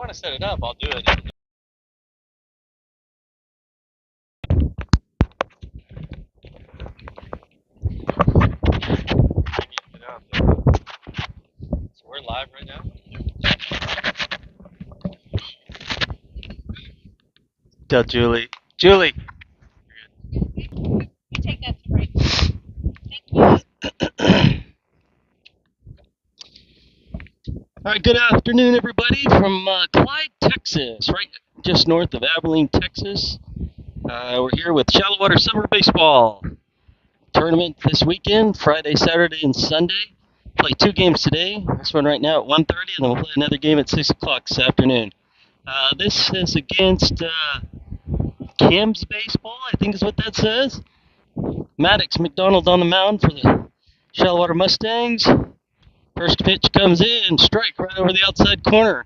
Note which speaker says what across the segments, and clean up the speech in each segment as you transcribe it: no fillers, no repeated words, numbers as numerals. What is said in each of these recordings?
Speaker 1: want to set it up, I'll do it. So we're live right now. Tell Julie. Julie.
Speaker 2: You take that to break. Thank you.
Speaker 1: All right, good afternoon, everybody, from Clyde, Texas, right just north of Abilene, Texas. We're here with Shallow Water Summer Baseball tournament this weekend, Friday, Saturday, and Sunday. Play 2 games today. This one right now at 1:30, and then we'll play another game at 6 o'clock this afternoon. This is against Kim's Baseball, I think is what that says. Maddox McDonald on the mound for the Shallow Water Mustangs. First pitch comes in, strike right over the outside corner.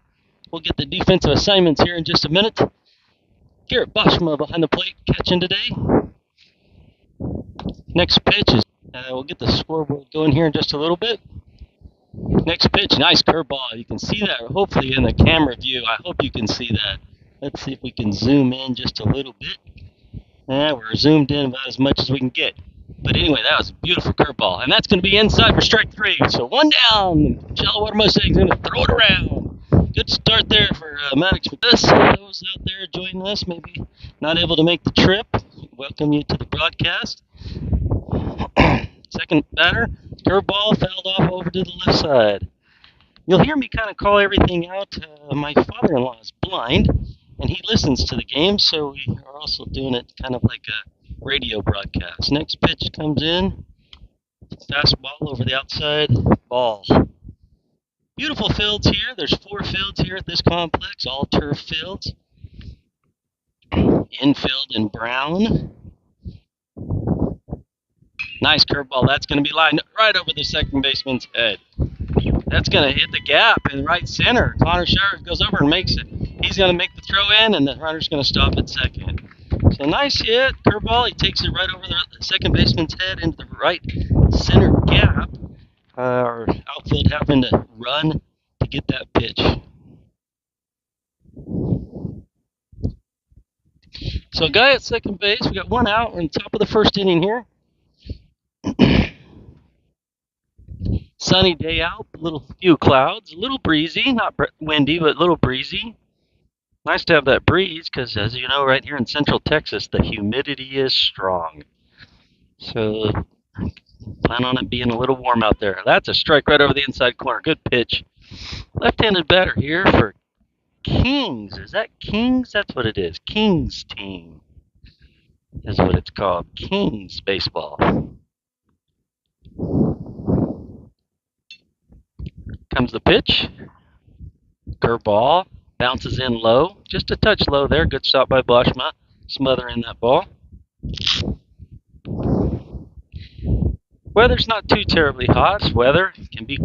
Speaker 1: We'll get the defensive assignments here in just a minute. Garrett Boschma behind the plate catching today. Next pitch is, we'll get the scoreboard going here in just a little bit. Next pitch, nice curveball. You can see that hopefully in the camera view. I hope you can see that. Let's see if we can zoom in just a little bit. We're zoomed in about as much as we can get. But anyway, that was a beautiful curveball. And that's going to be inside for strike 3. So 1 down. Shallow Water Mustangs going to throw it around. Good start there for Maddox with us. Those out there joining us, maybe not able to make the trip, welcome you to the broadcast. Second batter, curveball fouled off over to the left side. You'll hear me kind of call everything out. My father-in-law is blind, and he listens to the game, so we are also doing it kind of like a radio broadcast. Next pitch comes in, fastball over the outside, ball. Beautiful fields here. There's 4 fields here at this complex, all turf fields. Infield in brown. Nice curveball. That's going to be lined right over the second baseman's head. That's going to hit the gap in right center. Connor Shire goes over and makes it. He's going to make the throw in, and the runner's going to stop at second. So nice hit, curveball. He takes it right over the second baseman's head into the right center gap. Our outfield having to run to get that pitch. So a guy at second base. We got 1 out. We're on top of the first inning here. Sunny day out, a few clouds, a little breezy, not windy, but a little breezy. Nice to have that breeze because, as you know, right here in central Texas, the humidity is strong. So plan on it being a little warm out there. That's a strike right over the inside corner. Good pitch. Left-handed batter here for Kings. Is that Kings? That's what it is. Kings team is what it's called. Kings baseball. Comes the pitch. Curveball. Bounces in low. Just a touch low there. Good stop by Boschma. Smothering that ball. Weather's not too terribly hot. Weather can be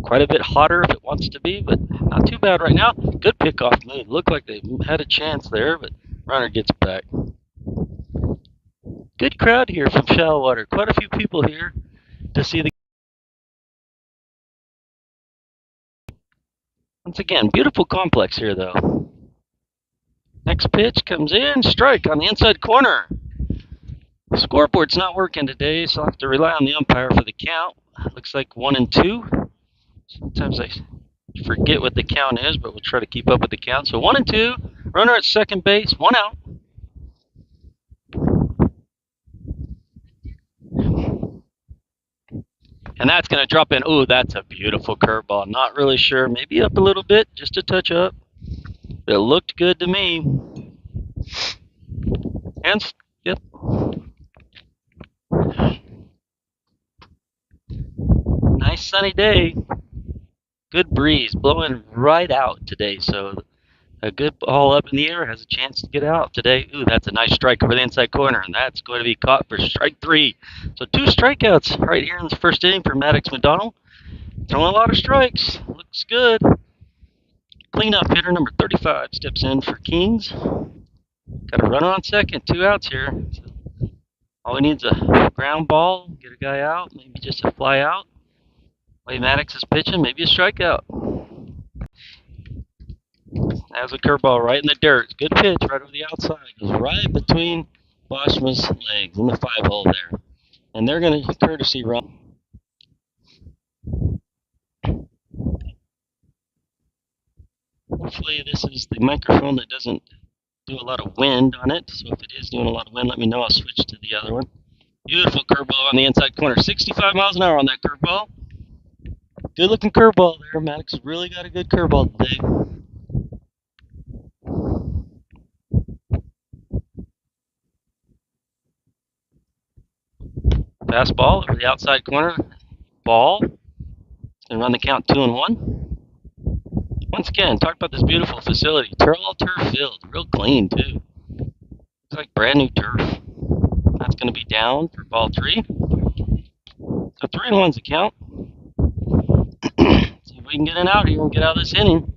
Speaker 1: quite a bit hotter if it wants to be, but not too bad right now. Good pickoff move. Looked like they had a chance there, but runner gets back. Good crowd here from Shallow Water. Quite a few people here to see the. Once again, beautiful complex here, though. Next pitch comes in, strike on the inside corner. The scoreboard's not working today, so I'll have to rely on the umpire for the count. Looks like 1 and 2. Sometimes I forget what the count is, but we'll try to keep up with the count. So 1 and 2, runner at second base, 1 out. And that's going to drop in. Ooh, that's a beautiful curveball. Not really sure. Maybe up a little bit, just a touch up. But it looked good to me. And, yep. Nice sunny day. Good breeze blowing right out today. So a good ball up in the air has a chance to get out today. Ooh, that's a nice strike over the inside corner, and that's going to be caught for strike 3. So 2 strikeouts right here in the first inning for Maddox McDonald. Throwing a lot of strikes. Looks good. Cleanup hitter number 35 steps in for Kings. Got a runner on second, 2 outs here. So all he needs is a ground ball, get a guy out, maybe just a fly out. Way Maddox is pitching, maybe a strikeout. Has a curveball right in the dirt. Good pitch right over the outside. Goes right between Boschma's legs in the 5-hole there. And they're going to courtesy run. Hopefully this is the microphone that doesn't do a lot of wind on it. So if it is doing a lot of wind, let me know. I'll switch to the other one. Beautiful curveball on the inside corner. 65 miles an hour on that curveball. Good looking curveball there. Maddox really got a good curveball today. Fastball over the outside corner. Ball. And run the count 2-1. Once again, talk about this beautiful facility. All turf field. Real clean, too. Looks like brand new turf. That's going to be down for ball 3. So 3-1's the count. See if we can get an out here and get out of this inning.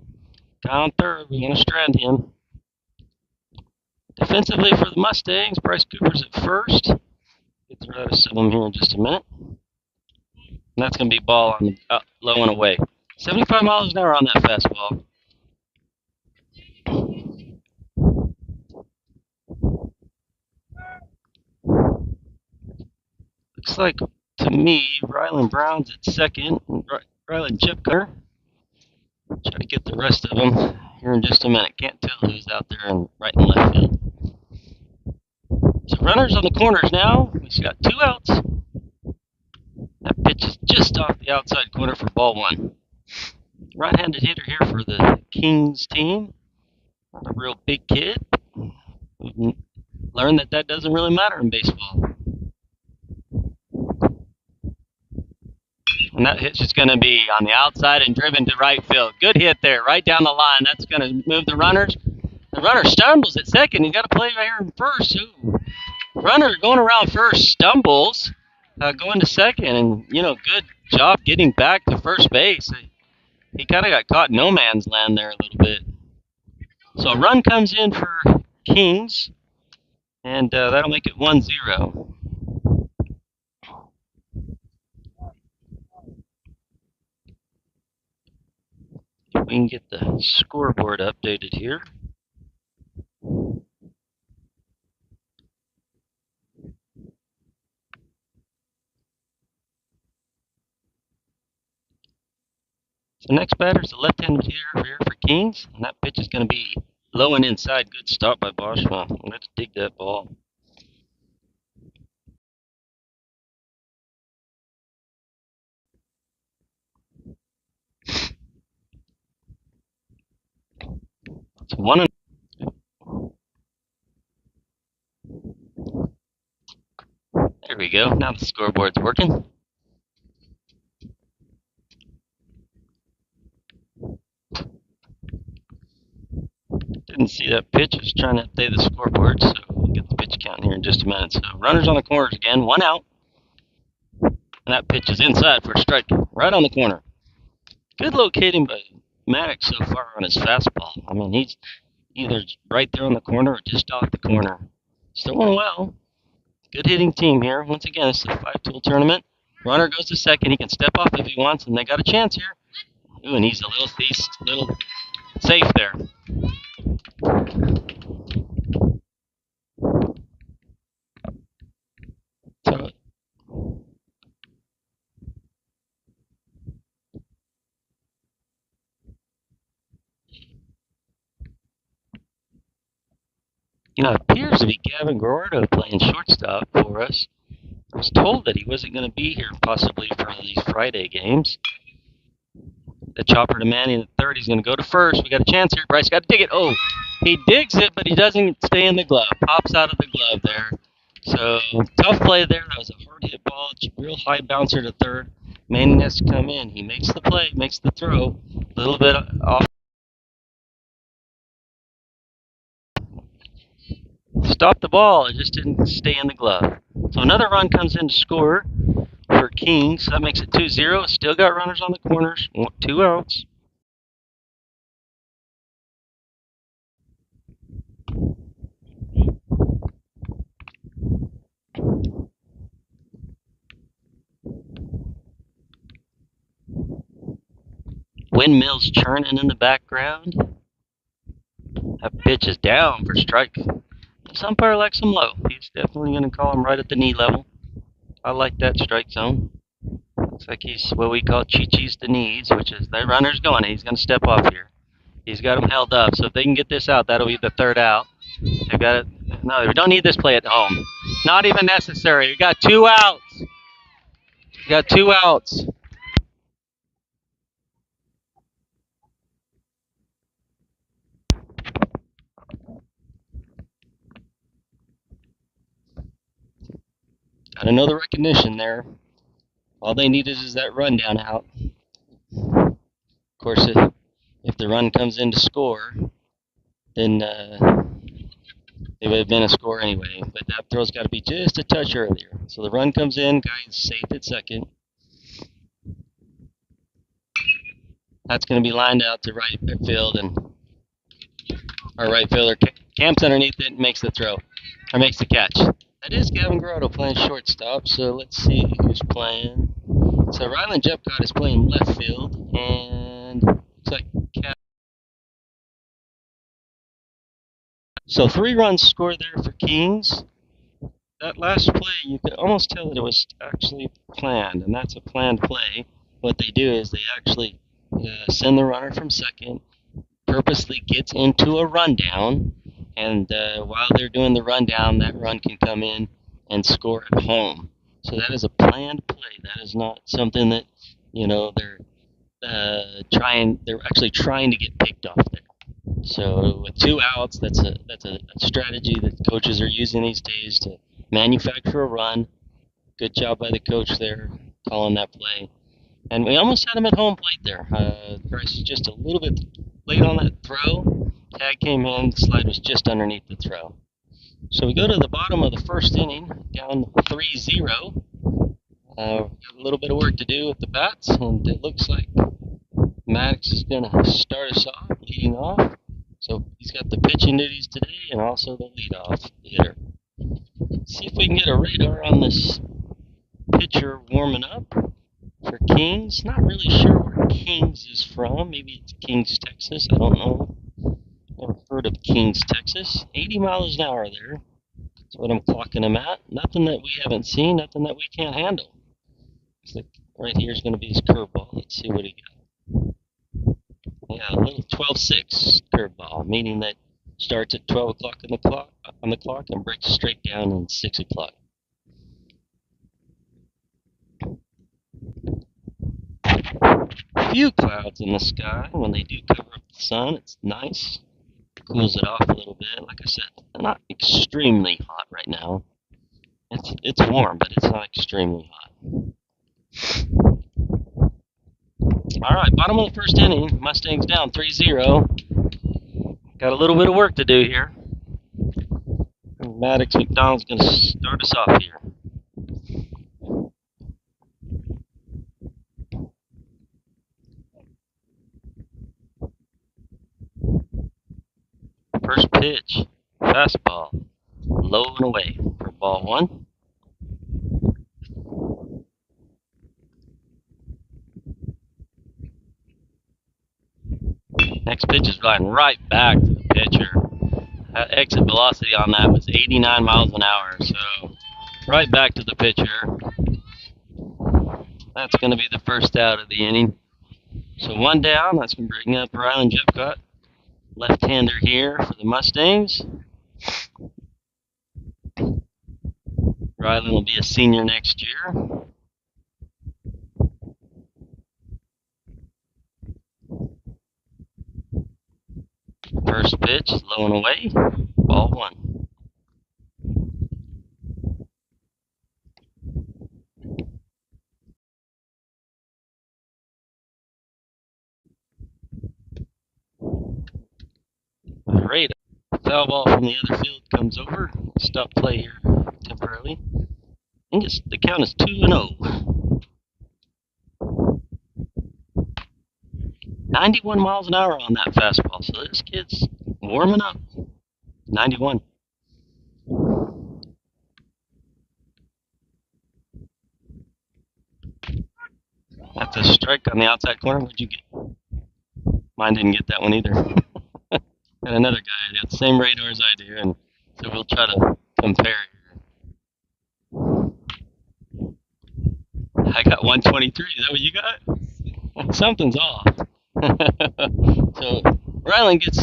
Speaker 1: Guy on third. We want to strand him. Defensively for the Mustangs, Bryce Cooper's at first. Get the rest of them here in just a minute. And that's going to be ball on the low and away. 75 miles an hour on that fastball. Looks like, to me, Rylan Brown's at second. Rylan Chipker. Try to get the rest of them here in just a minute. Can't tell who's out there in right and left field. So runners on the corners now. We've got 2 outs. That pitch is just off the outside corner for ball 1. Right-handed hitter here for the Kings team. Not a real big kid. We've learned that doesn't really matter in baseball. And that hit's just going to be on the outside and driven to right field. Good hit there, right down the line. That's going to move the runners. The runner stumbles at second. He's got to play right here in first. Ooh. Runner going around first stumbles, going to second, and good job getting back to first base. He kind of got caught in no man's land there a little bit. So a run comes in for Kings, and that'll make it 1-0. If we can get the scoreboard updated here. So next batter is the left-handed hitter here for Kings, and that pitch is going to be low and inside. Good stop by Boschma. Let's dig that ball. It's 1-0. There we go. Now the scoreboard's working. Didn't see that pitch. I was trying to update the scoreboard, so we'll get the pitch count here in just a minute. So runners on the corners again, 1 out. And that pitch is inside for a strike, right on the corner. Good locating by Maddox so far on his fastball. I mean, he's either right there on the corner or just off the corner. Still going well. Good hitting team here. Once again, it's a 5-tool tournament. Runner goes to second. He can step off if he wants, and they got a chance here. Ooh, and he's a little safe there. So, it appears to be Gavin Gordo playing shortstop for us. I was told that he wasn't going to be here possibly for these Friday games. The chopper to Manny in the third. He's going to go to first. We got a chance here. Bryce got to dig it. Oh, he digs it, but he doesn't stay in the glove. Pops out of the glove there. So, tough play there. That was a hard hit ball. Real high bouncer to third. Manny has to come in. He makes the play, makes the throw. A little bit off. Stopped the ball. It just didn't stay in the glove. So another run comes in to score for Kings. That makes it 2-0. Still got runners on the corners. 2 outs. Windmills churning in the background. That pitch is down for strike. This umpire likes him low. He's definitely going to call him right at the knee level. I like that strike zone. Looks like he's what we call Chi-Chi's the knees, which is the runner's going. He's going to step off here. He's got him held up, so if they can get this out, that'll be the third out. They've got it. No, we don't need this play at home. Not even necessary. We got 2 outs. We got 2 outs. Got another recognition there. All they needed is that rundown out. Of course, if the run comes in to score, then it would have been a score anyway. But that throw's got to be just a touch earlier. So the run comes in, guy's safe at second. That's going to be lined out to right field, and our right fielder camps underneath it and makes the throw, or makes the catch. That is Gavin Grotto playing shortstop, so let's see who's playing. So Ryland Jepcott is playing left field, and looks like so 3 runs scored there for Kings. That last play, you could almost tell that it was actually planned, and that's a planned play. What they do is they actually send the runner from second, purposely gets into a rundown, and while they're doing the rundown, that run can come in and score at home. So that is a planned play. That is not something that they're actually trying to get picked off there. So with 2 outs, that's a strategy that coaches are using these days to manufacture a run. Good job by the coach there calling that play. And we almost had him at home plate there. Bryce was just a little bit late on that throw. Tag came in, the slide was just underneath the throw. So we go to the bottom of the first inning, down 3-0. Got a little bit of work to do with the bats, and it looks like Maddox is going to start us off, leading off. So he's got the pitching duties today and also the leadoff hitter. See if we can get a radar on this pitcher warming up for Kings. Not really sure where Kings is from. Maybe it's Kings, Texas. I don't know. Never heard of Kings, Texas. 80 miles an hour there. That's what I'm clocking him at. Nothing that we haven't seen, nothing that we can't handle. Looks like right here is going to be his curveball. Let's see what he got. Yeah, a little 12-6 curveball, meaning that starts at 12 o'clock on the clock and breaks straight down at 6 o'clock. Few clouds in the sky. When they do cover up the sun, it's nice. Cools it off a little bit. Like I said, not extremely hot right now. It's warm, but it's not extremely hot. All right, bottom of the first inning. Mustangs down 3-0. Got a little bit of work to do here. Maddox McDonald's going to start us off here. First pitch, fastball, low and away for ball 1. Next pitch is flying right back to the pitcher. That exit velocity on that was 89 miles an hour, so right back to the pitcher. That's going to be the first out of the inning. So 1 down. That's going to bring up Ryland Jepcott, left-hander here for the Mustangs. Ryland will be a senior next year. First pitch, low and away, ball 1. Great. Foul ball from the other field comes over. Stop play here temporarily. I think the count is 2-0. 91 miles an hour on that fastball, so this kid's warming up. 91. That's a strike on the outside corner. What'd you get? Mine didn't get that one either. and another guy that got the same radar as I do, and so we'll try to compare. I got 123. Is that what you got? Something's off. So Rylan gets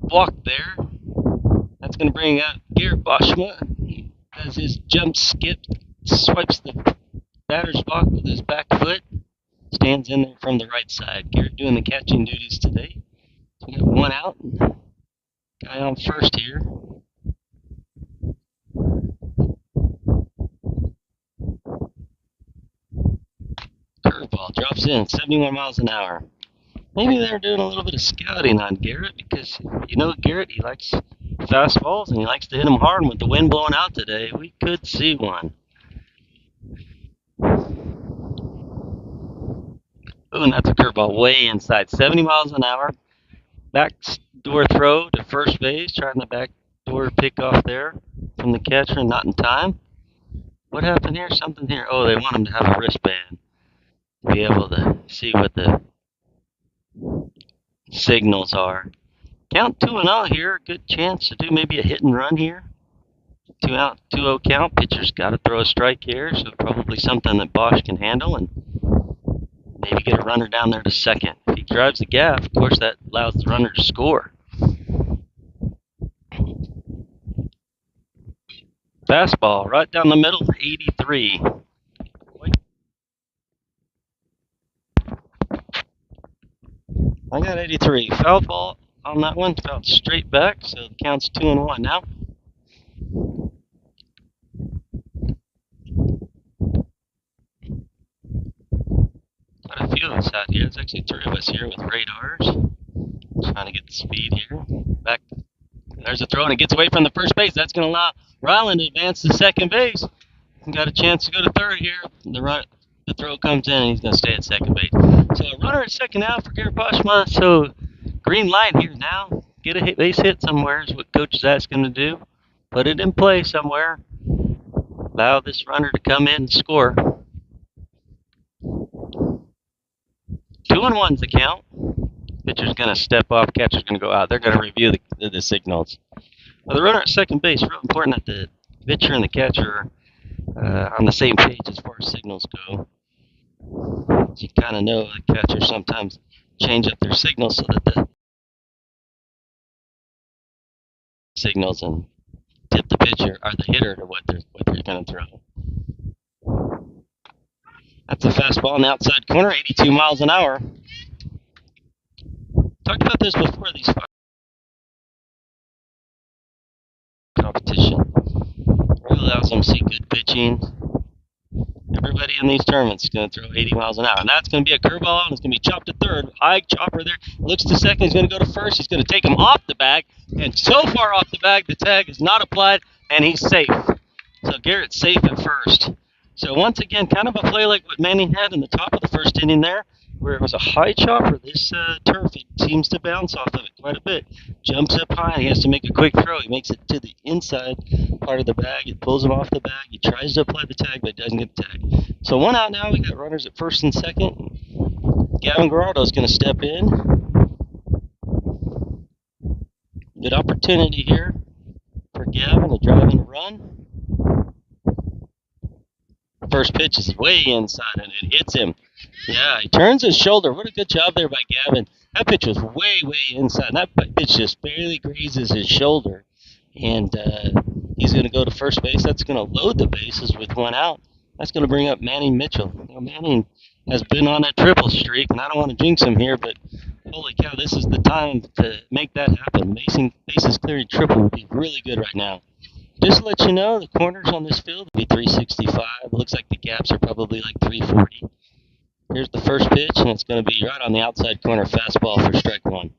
Speaker 1: walked there. That's going to bring out Garrett Boschma. He does his jump skip, swipes the batter's block with his back foot, stands in there from the right side. Garrett doing the catching duties today. So we got one out. Guy on first here. Curveball drops in, 71 miles an hour. Maybe they're doing a little bit of scouting on Garrett because you know Garrett, he likes fastballs and he likes to hit them hard. And with the wind blowing out today, we could see one. Ooh, and that's a curveball way inside, 70 miles an hour. Back door throw to first base, trying the back door pick off there from the catcher, not in time. What happened here? Something here. Oh, they want him to have a wristband to be able to see what the signals are. Count 2-0 here. Good chance to do maybe a hit and run here. 2 out, 2-0 count. Pitcher's got to throw a strike here, so probably something that Bosch can handle and maybe get a runner down there to second. If he drives the gap, of course, that allows the runner to score. Fastball right down the middle, 83. I got 83. Foul ball on that one, fouled straight back, so the count's 2-1 now. Quite a few of us out here. There's actually 3 of us here with radars. Trying to get the speed here. Back. There's a throw, and it gets away from the first base. That's going to allow Ryland to advance to second base. Got a chance to go to third here. The throw comes in, and he's going to stay at second base. So a runner at second now for Garrett Boschma. So green light here now. Get a base hit somewhere is what Coach is asking to do. Put it in play somewhere. Allow this runner to come in and score. 2-1's the count. Pitcher's going to step off. Catcher's going to go out. They're going to review the signals. Well, the runner at second base, real important that the pitcher and the catcher are on the same page as far as signals go. You kind of know the catchers sometimes change up their signals so that the signals and tip the pitcher or the hitter to what they're going to throw. That's a fastball on the outside corner, 82 miles an hour. Talked about this before, these competition. Really allows them to see good pitching. Everybody in these tournaments is going to throw 80 miles an hour. And that's going to be a curveball, and it's going to be chopped to third. High chopper there. Looks to second. He's going to go to first. He's going to take him off the bag. And so far off the bag, the tag is not applied, and he's safe. So Garrett's safe at first. So once again, kind of a play like what Manning had in the top of the first inning there, where it was a high chopper. This turf, it seems to bounce off of it quite a bit. Jumps up high, and he has to make a quick throw. He makes it to the inside part of the bag. It pulls him off the bag. He tries to apply the tag, but doesn't get the tag. So 1 out now. We got runners at first and second. Gavin Geraldo's going to step in. Good opportunity here for Gavin to drive and run. First pitch is way inside, and it hits him. Yeah, he turns his shoulder. What a good job there by Gavin. That pitch was way inside. That pitch just barely grazes his shoulder. And he's going to go to first base. That's going to load the bases with 1 out. That's going to bring up Manning Mitchell. You know, Manning has been on a triple streak, and I don't want to jinx him here, but holy cow, this is the time to make that happen. Bases clearing triple would be really good right now. Just to let you know, the corners on this field will be 365. It looks like the gaps are probably like 340. Here's the first pitch, and it's going to be right on the outside corner, fastball for strike 1.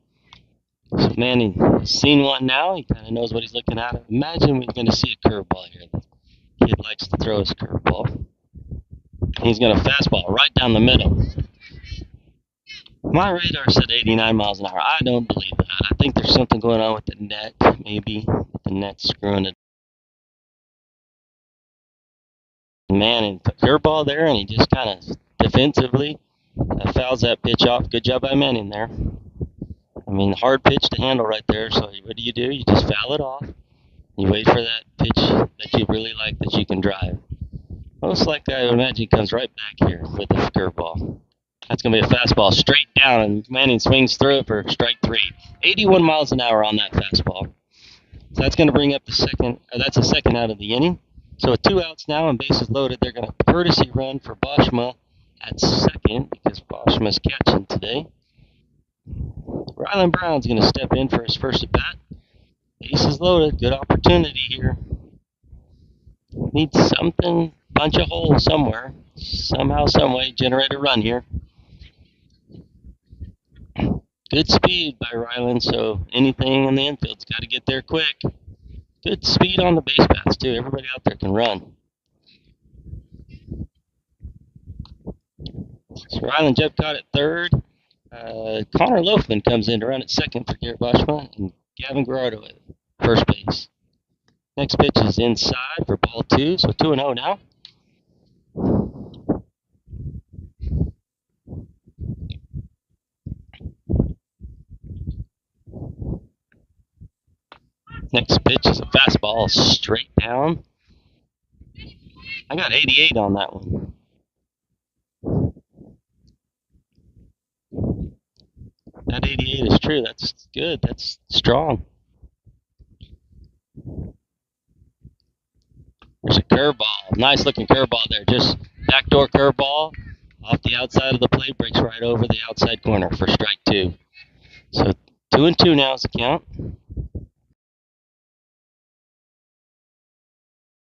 Speaker 1: So Manning has seen one now. He kind of knows what he's looking at. Imagine we're going to see a curveball here. The kid likes to throw his curveball. He's going to fastball right down the middle. My radar said 89 miles an hour. I don't believe that. I think there's something going on with the net, maybe. The net screwing it. Manning, the curveball there, and he just kind of defensively fouls that pitch off. Good job by Manning there. I mean, hard pitch to handle right there. So what do? You just foul it off. You wait for that pitch that you really like that you can drive. Most likely, I imagine he comes right back here with the curveball. That's going to be a fastball straight down, and Manning swings through it for strike three. 81 miles an hour on that fastball. So that's going to bring up the second. That's the second out of the inning. So with 2 outs now and bases loaded, they're going to courtesy run for Boschma at second because Boschma's catching today. Rylan Brown's going to step in for his first at bat. Bases loaded. Good opportunity here. Needs something, punch a hole somewhere. Somehow, someway, generate a run here. Good speed by Rylan, so anything in the infield's got to get there quick. Good speed on the base paths, too. Everybody out there can run. So Rylan Jepcott at third. Connor Loafman comes in to run at second for Garrett Boschma, and Gavin Gerardo at first base. Next pitch is inside for ball two, so 2-0 now. Next pitch is a fastball straight down. I got 88 on that one. That 88 is true. That's good. That's strong. There's a curveball. Nice looking curveball there. Just backdoor curveball off the outside of the plate. Breaks right over the outside corner for strike two. So 2-2 now is the count.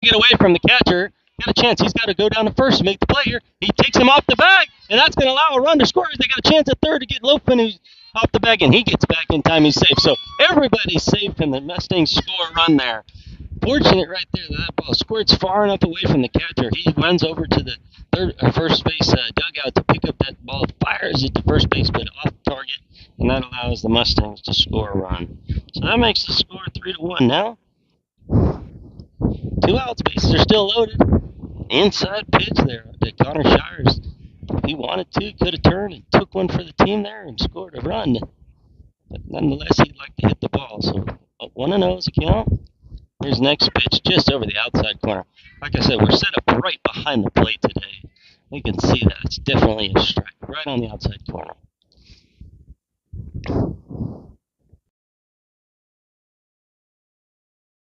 Speaker 1: Get away from the catcher. Got a chance. He's got to go down to first and make the play here. He takes him off the bag, and that's going to allow a run to score. They got a chance at third to get Loafman, who's off the bag, and he gets back in time. He's safe. So everybody's safe, and the Mustangs score a run there. Fortunate right there that ball squirts far enough away from the catcher. He runs over to the first base dugout to pick up that ball, fires it to first base, but off target, and that allows the Mustangs to score a run. So that makes the score 3-1 now. 2 outs, bases are still loaded. Inside pitch there to Connor Shires. If he wanted to, could have turned and took one for the team there and scored a run. But nonetheless, he'd like to hit the ball. So 1-0 is the count. Here's next pitch just over the outside corner. Like I said, we're set up right behind the plate today. You can see that. It's definitely a strike right on the outside corner.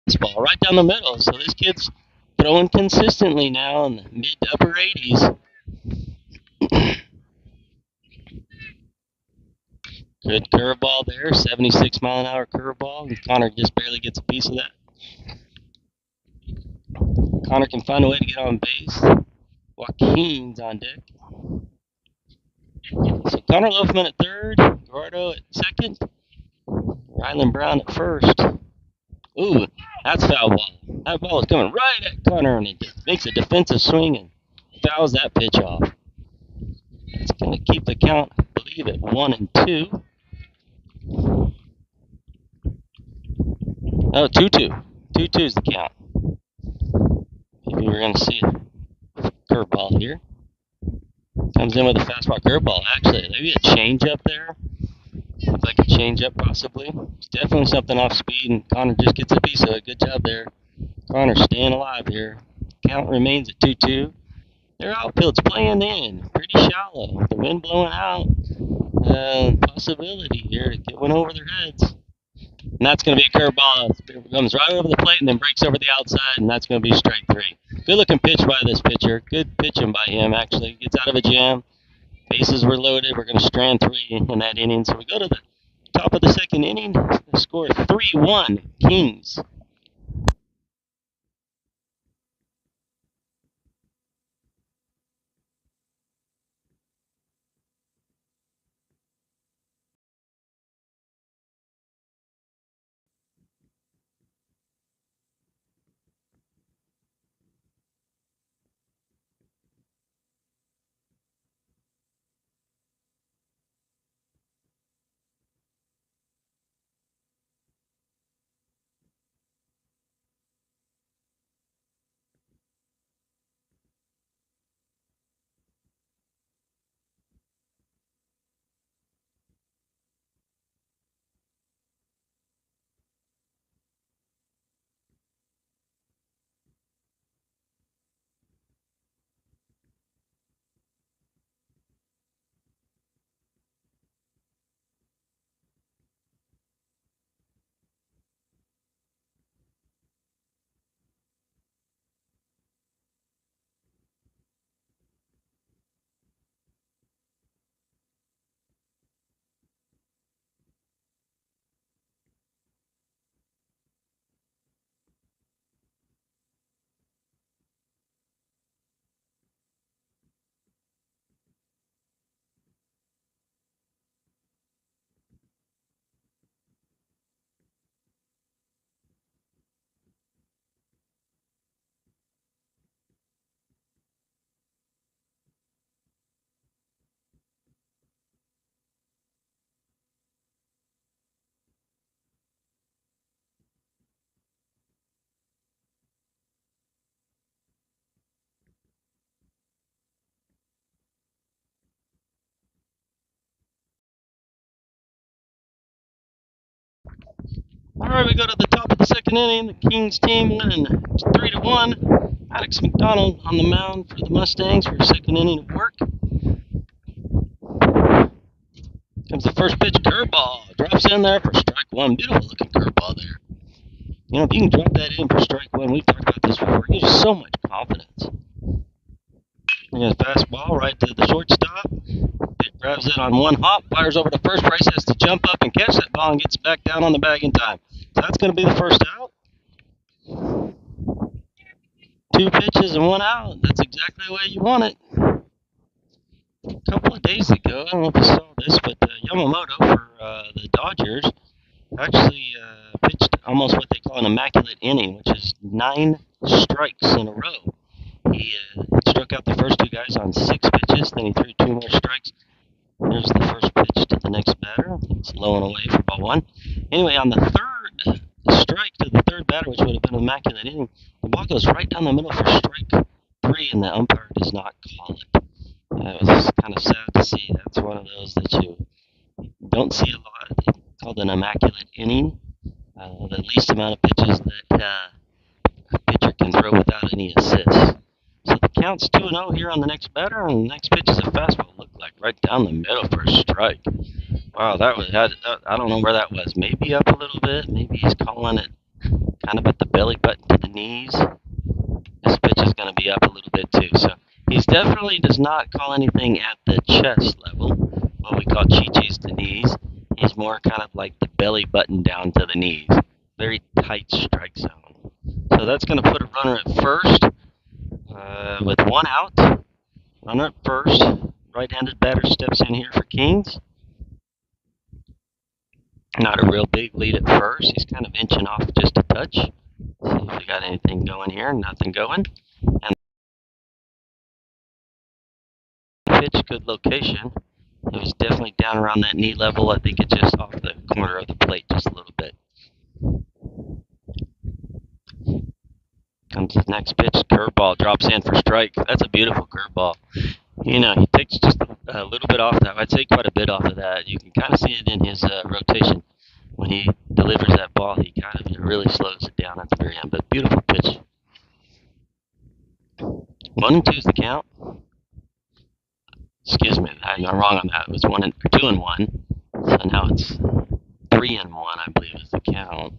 Speaker 1: This ball right down the middle. So this kid's throwing consistently now in the mid to upper 80s. Good curveball there, 76 mile an hour curveball, and Connor just barely gets a piece of that. Connor can find a way to get on base. Joaquin's on deck. So Connor Loafman at third, Gerardo at second, Rylan Brown at first. Ooh, that's foul ball. That ball is coming right at Connor, and it makes a defensive swing and fouls that pitch off. It's going to keep the count, I believe, at 1-2. Oh, 2-2. 2-2 is the count. Maybe we're going to see a curveball here. Comes in with a fastball curveball, actually. Maybe a changeup there. Looks like a changeup, possibly. It's definitely something off speed, and Connor just gets a piece of it. Good job there. Connor staying alive here. Count remains at 2-2. Their outfield's playing in. Pretty shallow. With the wind blowing out. Possibility here to get one over their heads. And that's going to be a curveball. It comes right over the plate and then breaks over the outside, and that's going to be strike three. Good looking pitch by this pitcher. Good pitching by him, actually. Gets out of a jam. Bases were loaded. We're going to strand three in that inning. So we go to the top of the second inning. The score 3-1 Kings. right, we go to the top of the second inning. The Kings team winning 3-1. Alex McDonald on the mound for the Mustangs for second inning of work. Comes the first pitch, curveball. Drops in there for strike one. Beautiful looking curveball there. You know, if you can drop that in for strike one, we've talked about this before, it gives you so much confidence. There's a fastball right to the shortstop. It grabs it on one hop, fires over to first. Bryce has to jump up and catch that ball and gets back down on the bag in time. So that's going to be the first out. 2 pitches and 1 out. That's exactly the way you want it. A couple of days ago, I don't know if you saw this, but Yamamoto for the Dodgers actually pitched almost what they call an immaculate inning, which is 9 strikes in a row. He struck out the first 2 guys on 6 pitches, then he threw 2 more strikes. Here's the first pitch to the next batter. It's low and away for ball 1. Anyway, on the third strike to the third batter, which would have been an immaculate inning, the ball goes right down the middle for strike 3, and the umpire does not call it. It was kind of sad to see. That's one of those that you don't see a lot. It's called an immaculate inning. The least amount of pitches that a pitcher can throw without any assists. So the count's 2-0 here on the next batter, and the next pitch is a fastball. Looked like right down the middle for a strike. Wow, I don't know where that was. Maybe up a little bit. Maybe he's calling it kind of at the belly button to the knees. This pitch is going to be up a little bit too. So he's definitely does not call anything at the chest level, what we call Chi-Chi's to knees. He's more kind of like the belly button down to the knees. Very tight strike zone. So that's going to put a runner at first with 1 out. Runner at first. Right-handed batter steps in here for Kings. Not a real big lead at first. He's kind of inching off just a touch. See if we got anything going here. Nothing going. And pitch, good location. It was definitely down around that knee level. I think it's just off the corner of the plate just a little bit. Comes the next pitch, curveball, drops in for strike. That's a beautiful curveball. You know, he takes just a little bit off that. I'd say quite a bit off of that. You can kind of see it in his rotation. When he delivers that ball, he kind of really slows it down at the very end. But beautiful pitch. 1-2 is the count. Excuse me, I'm wrong on that. It was 2-1. So now it's 3-1, I believe, is the count.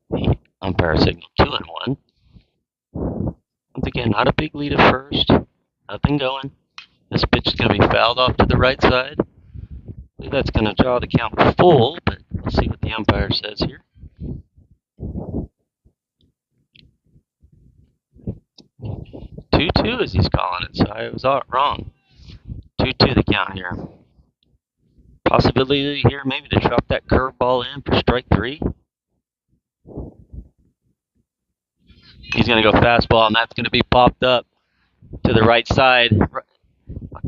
Speaker 1: The umpire signal 2-1. Once again, not a big lead at first. Nothing going. This pitch is going to be fouled off to the right side. I believe that's going to draw the count full, but we'll see what the umpire says here. 2-2 as he's calling it, so I was wrong. 2-2 the count here. Possibility here maybe to drop that curveball in for strike 3. He's going to go fastball, and that's going to be popped up to the right side.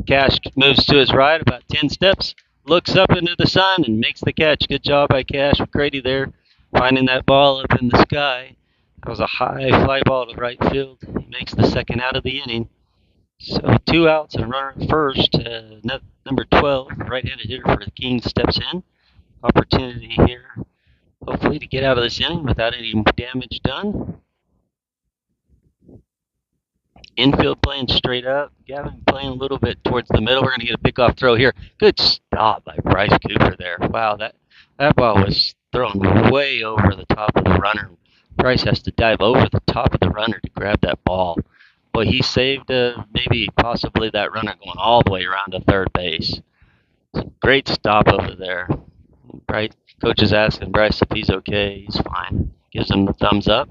Speaker 1: Cash moves to his right about 10 steps, looks up into the sun, and makes the catch. Good job by Cash McCready there, finding that ball up in the sky. That was a high fly ball to right field. He makes the second out of the inning. So 2 outs and runner at first. Number 12, right-handed hitter for the Kings, steps in. Opportunity here, hopefully, to get out of this inning without any damage done. Infield playing straight up. Gavin playing a little bit towards the middle. We're going to get a pickoff throw here. Good stop by Bryce Cooper there. Wow, that ball was thrown way over the top of the runner. Bryce has to dive over the top of the runner to grab that ball. Boy, he saved maybe possibly that runner going all the way around to third base. Great stop over there. Right, coach is asking Bryce if he's okay. He's fine. Gives him the thumbs up.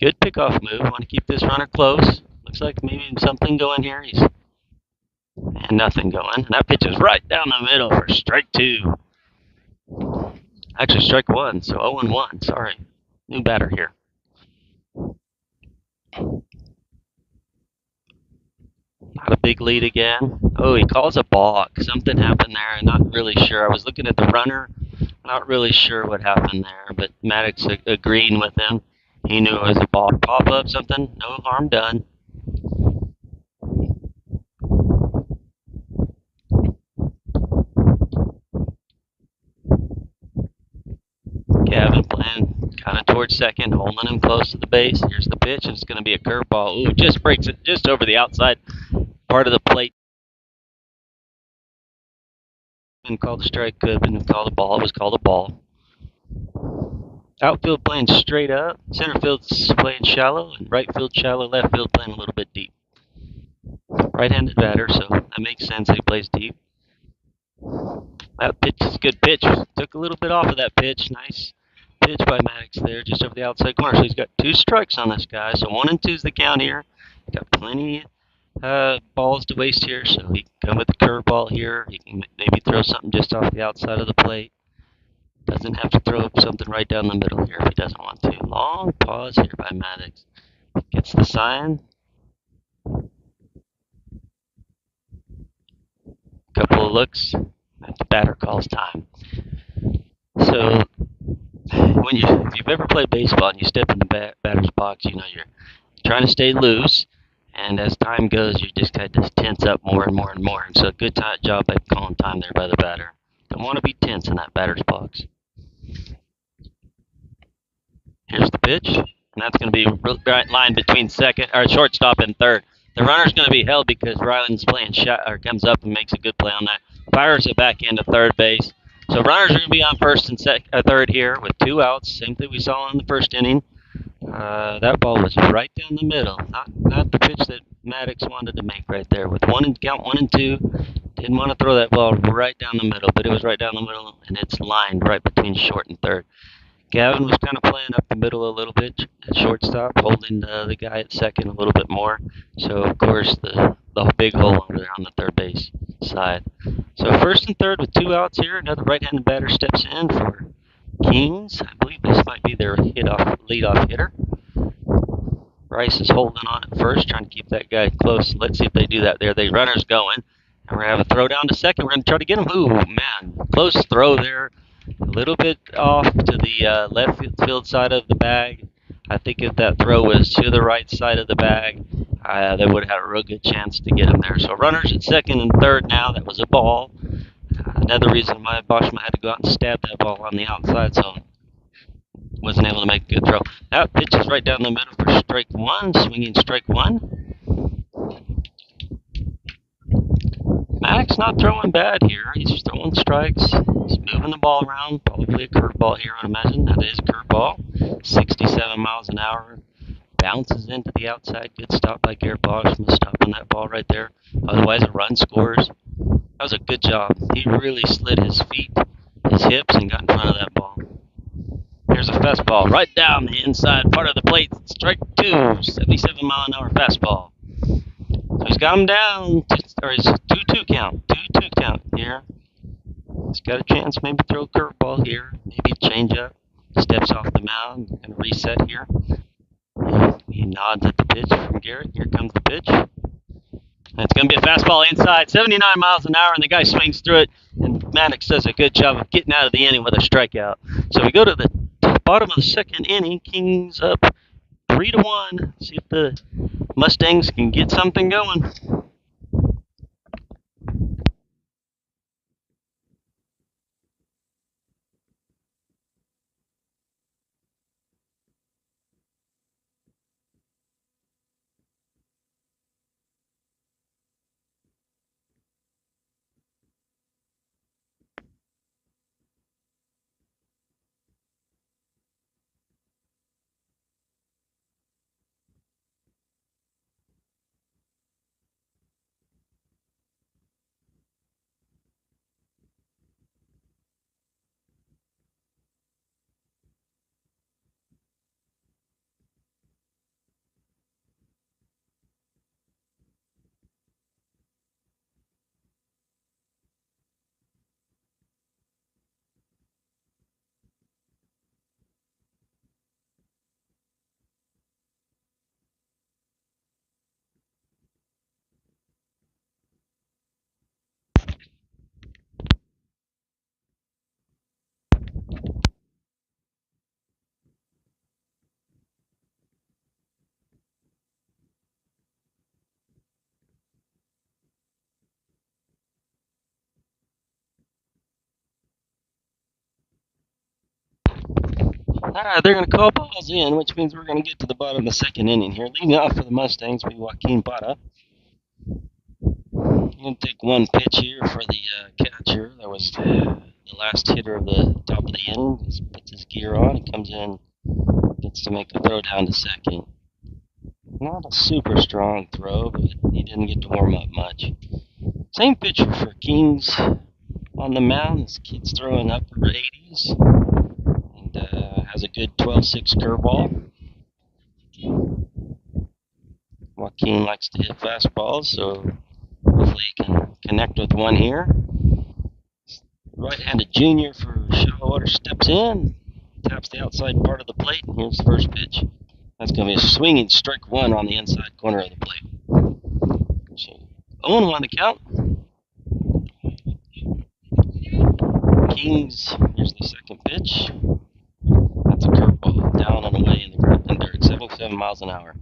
Speaker 1: Good pickoff move. Want to keep this runner close. Looks like maybe something going here. And nothing going. And that pitch is right down the middle for strike 2. Actually, strike 1, so 0-1. Sorry. New batter here. Not a big lead again. Oh, he calls a balk. Something happened there. I'm not really sure. I was looking at the runner. Not really sure what happened there, but Maddox agreeing with him. He knew it was a ball. Pop up something. No harm done. towards second, holding him close to the base. Here's the pitch, and it's going to be a curveball. Ooh, just breaks it just over the outside part of the plate. Been called a strike, could have been called a ball. It was called a ball. Outfield playing straight up, center field's playing shallow, and right field shallow, left field playing a little bit deep. Right-handed batter, so that makes sense. He plays deep. That pitch is a good pitch. Took a little bit off of that pitch. Nice pitch by Maddox there, just over the outside corner. So he's got 2 strikes on this guy. So 1-2's the count here. Got plenty balls to waste here, so he can come with the curveball here. He can maybe throw something just off the outside of the plate. Doesn't have to throw something right down the middle here if he doesn't want to. Long pause here by Maddox. Gets the sign. Couple of looks. The batter calls time. So if you've ever played baseball and you step in the batter's box, you know you're trying to stay loose, and as time goes, you just kind of tense up more and more and more. And so, good job by calling time there by the batter. Don't want to be tense in that batter's box. Here's the pitch, and that's going to be right line between shortstop and third. The runner's going to be held because Ryland's playing shot or comes up and makes a good play on that. Fires it back into third base. So runners are going to be on first and third here with 2 outs. Same thing we saw in the first inning. That ball was right down the middle. Not the pitch that Maddox wanted to make right there. With count 1 and 2, didn't want to throw that ball right down the middle, but it was right down the middle, and it's lined right between short and third. Gavin was kind of playing up the middle a little bit at shortstop, holding the guy at second a little bit more. So, of course, the big hole over there on the third base side. So, first and third with 2 outs here. Another right-handed batter steps in for Kings. I believe this might be their leadoff hitter. Rice is holding on at first, trying to keep that guy close. Let's see if they do that there. The runner's going. And we're going to have a throw down to second. We're going to try to get him. Ooh, man. Close throw there. A little bit off to the left field side of the bag. I think if that throw was to the right side of the bag, they would have had a real good chance to get him there. So runners at second and third now. That was a ball. Another reason why Boschma had to go out and stab that ball on the outside, so wasn't able to make a good throw. That pitch is right down the middle for strike 1, swinging strike 1. Maddox not throwing bad here. He's throwing strikes. He's moving the ball around. Probably a curveball here, I would imagine. That is a curveball. 67 miles an hour. Bounces into the outside. Good stop by Garrett Boschma. Stopping that ball right there. Otherwise, a run scores. That was a good job. He really slid his feet, his hips, and got in front of that ball. Here's a fastball right down the inside part of the plate. Strike 2, 77 mile an hour fastball. So he's got him down, or he's 2-2 count. 2-2 count here. He's got a chance maybe throw a curveball here, maybe change up. Steps off the mound and reset here. He nods at the pitch from Garrett. Here comes the pitch. And it's going to be a fastball inside, 79 miles an hour, and the guy swings through it. And Maddox does a good job of getting out of the inning with a strikeout. So we go to the bottom of the second inning. Kings up 3-1. See if the Mustangs can get something going. They're going to call balls in, which means we're going to get to the bottom of the second inning here. Leading off for the Mustangs will be Joaquin Parra. Going to take one pitch here for the catcher. That was the last hitter of the top of the inning. He puts his gear on. He comes in, gets to make a throw down to second. Not a super strong throw, but he didn't get to warm up much. Same pitcher for Kings on the mound. This kid's throwing upper 80s and has a good 12-6 curveball. Joaquin likes to hit fastballs, so hopefully he can connect with one here. Right-handed junior for Shallow steps in, taps the outside part of the plate, and here's the first pitch. That's going to be a swinging strike one on the inside corner of the plate. So 0-1 the count. Kings, here's the second pitch. That's a curveball, down and away in the dirt, 77 miles an hour.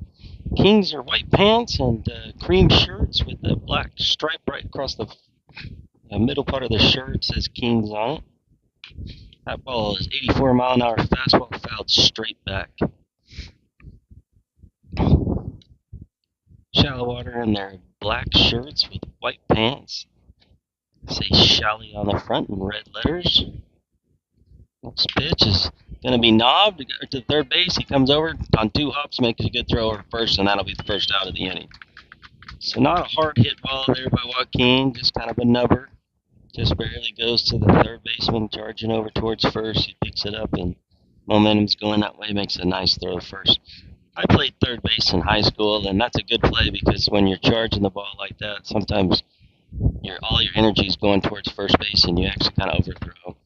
Speaker 1: Kings are white pants and cream shirts with a black stripe right across the middle part of the shirt. It says Kings on it. That ball is 84 mile an hour fastball, fouled straight back. Shallow water in their black shirts with white pants. Say Shally on the front in red letters. Next pitch is going to be knobbed to third base. He comes over on two hops, makes a good throw over first, and that'll be the first out of the inning. So not a hard hit ball there by Joaquin, just kind of a nubber. Just barely goes to the third baseman, charging over towards first. He picks it up, and momentum's going that way, makes a nice throw first. I played third base in high school, and that's a good play because when you're charging the ball like that, sometimes all your energy is going towards first base, and you actually kind of overthrow.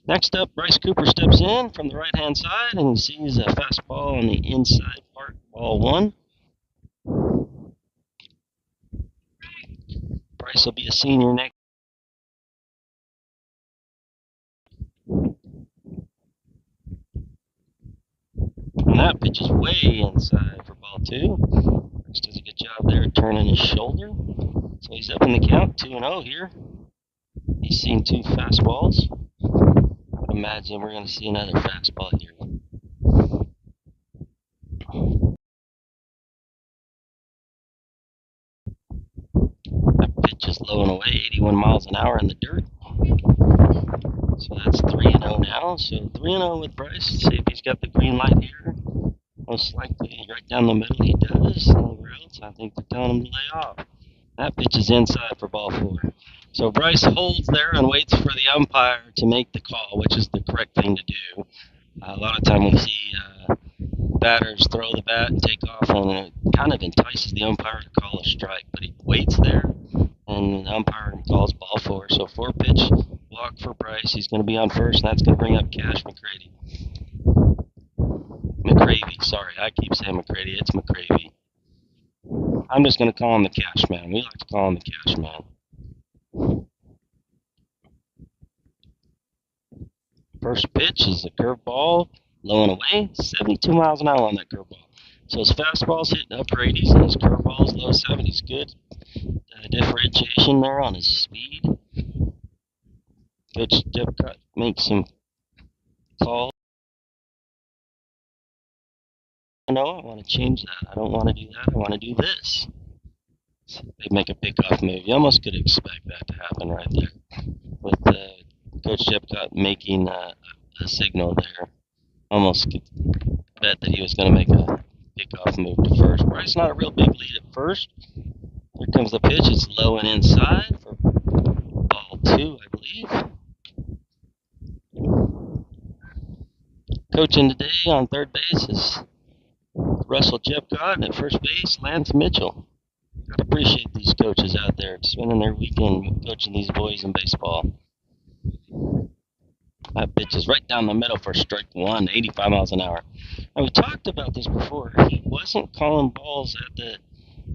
Speaker 1: Next up, Bryce Cooper steps in from the right-hand side, and he sees a fastball on the inside part, ball one. Bryce will be a senior next. And that pitch is way inside for ball two. Bryce does a good job there turning his shoulder. So he's up in the count, 2-0 here. He's seen two fastballs. I would imagine we're going to see another fastball here. That pitch is low and away, 81 miles an hour in the dirt. So that's 3-0 now. So 3-0 with Bryce. Let's see if he's got the green light here. Most likely right down the middle he does. Anywhere else, I think they're telling him to lay off. That pitch is inside for ball four. So Bryce holds there and waits for the umpire to make the call, which is the correct thing to do. A lot of time we see batters throw the bat and take off, and it kind of entices the umpire to call a strike. But he waits there, and the umpire calls ball four. So 4-pitch walk for Bryce. He's going to be on first, and that's going to bring up Cash McCready. McCravey, sorry. I keep saying McCready. It's McCravey. I'm just going to call him the Cash Man. We like to call him the Cash Man. First pitch is a curveball, low and away, 72 miles an hour on that curveball. So his fastball's hitting upper 80s and his curveball's low 70s. Good differentiation there on his speed. Coach Dipcott makes some calls. No, I want to change that. I don't want to do that. I want to do this. So they make a pickoff move. You almost could expect that to happen right there. With Coach Dipcott making a signal there. Almost could bet that he was going to make a pickoff move to first. Bryce not a real big lead at first. Here comes the pitch. It's low and inside for ball two, I believe. Coaching today on third base is Russell Jepcott, and at first base, Lance Mitchell. I appreciate these coaches out there spending their weekend coaching these boys in baseball. That pitch is right down the middle for strike one, 85 miles an hour. Now, we talked about this before. He wasn't calling balls at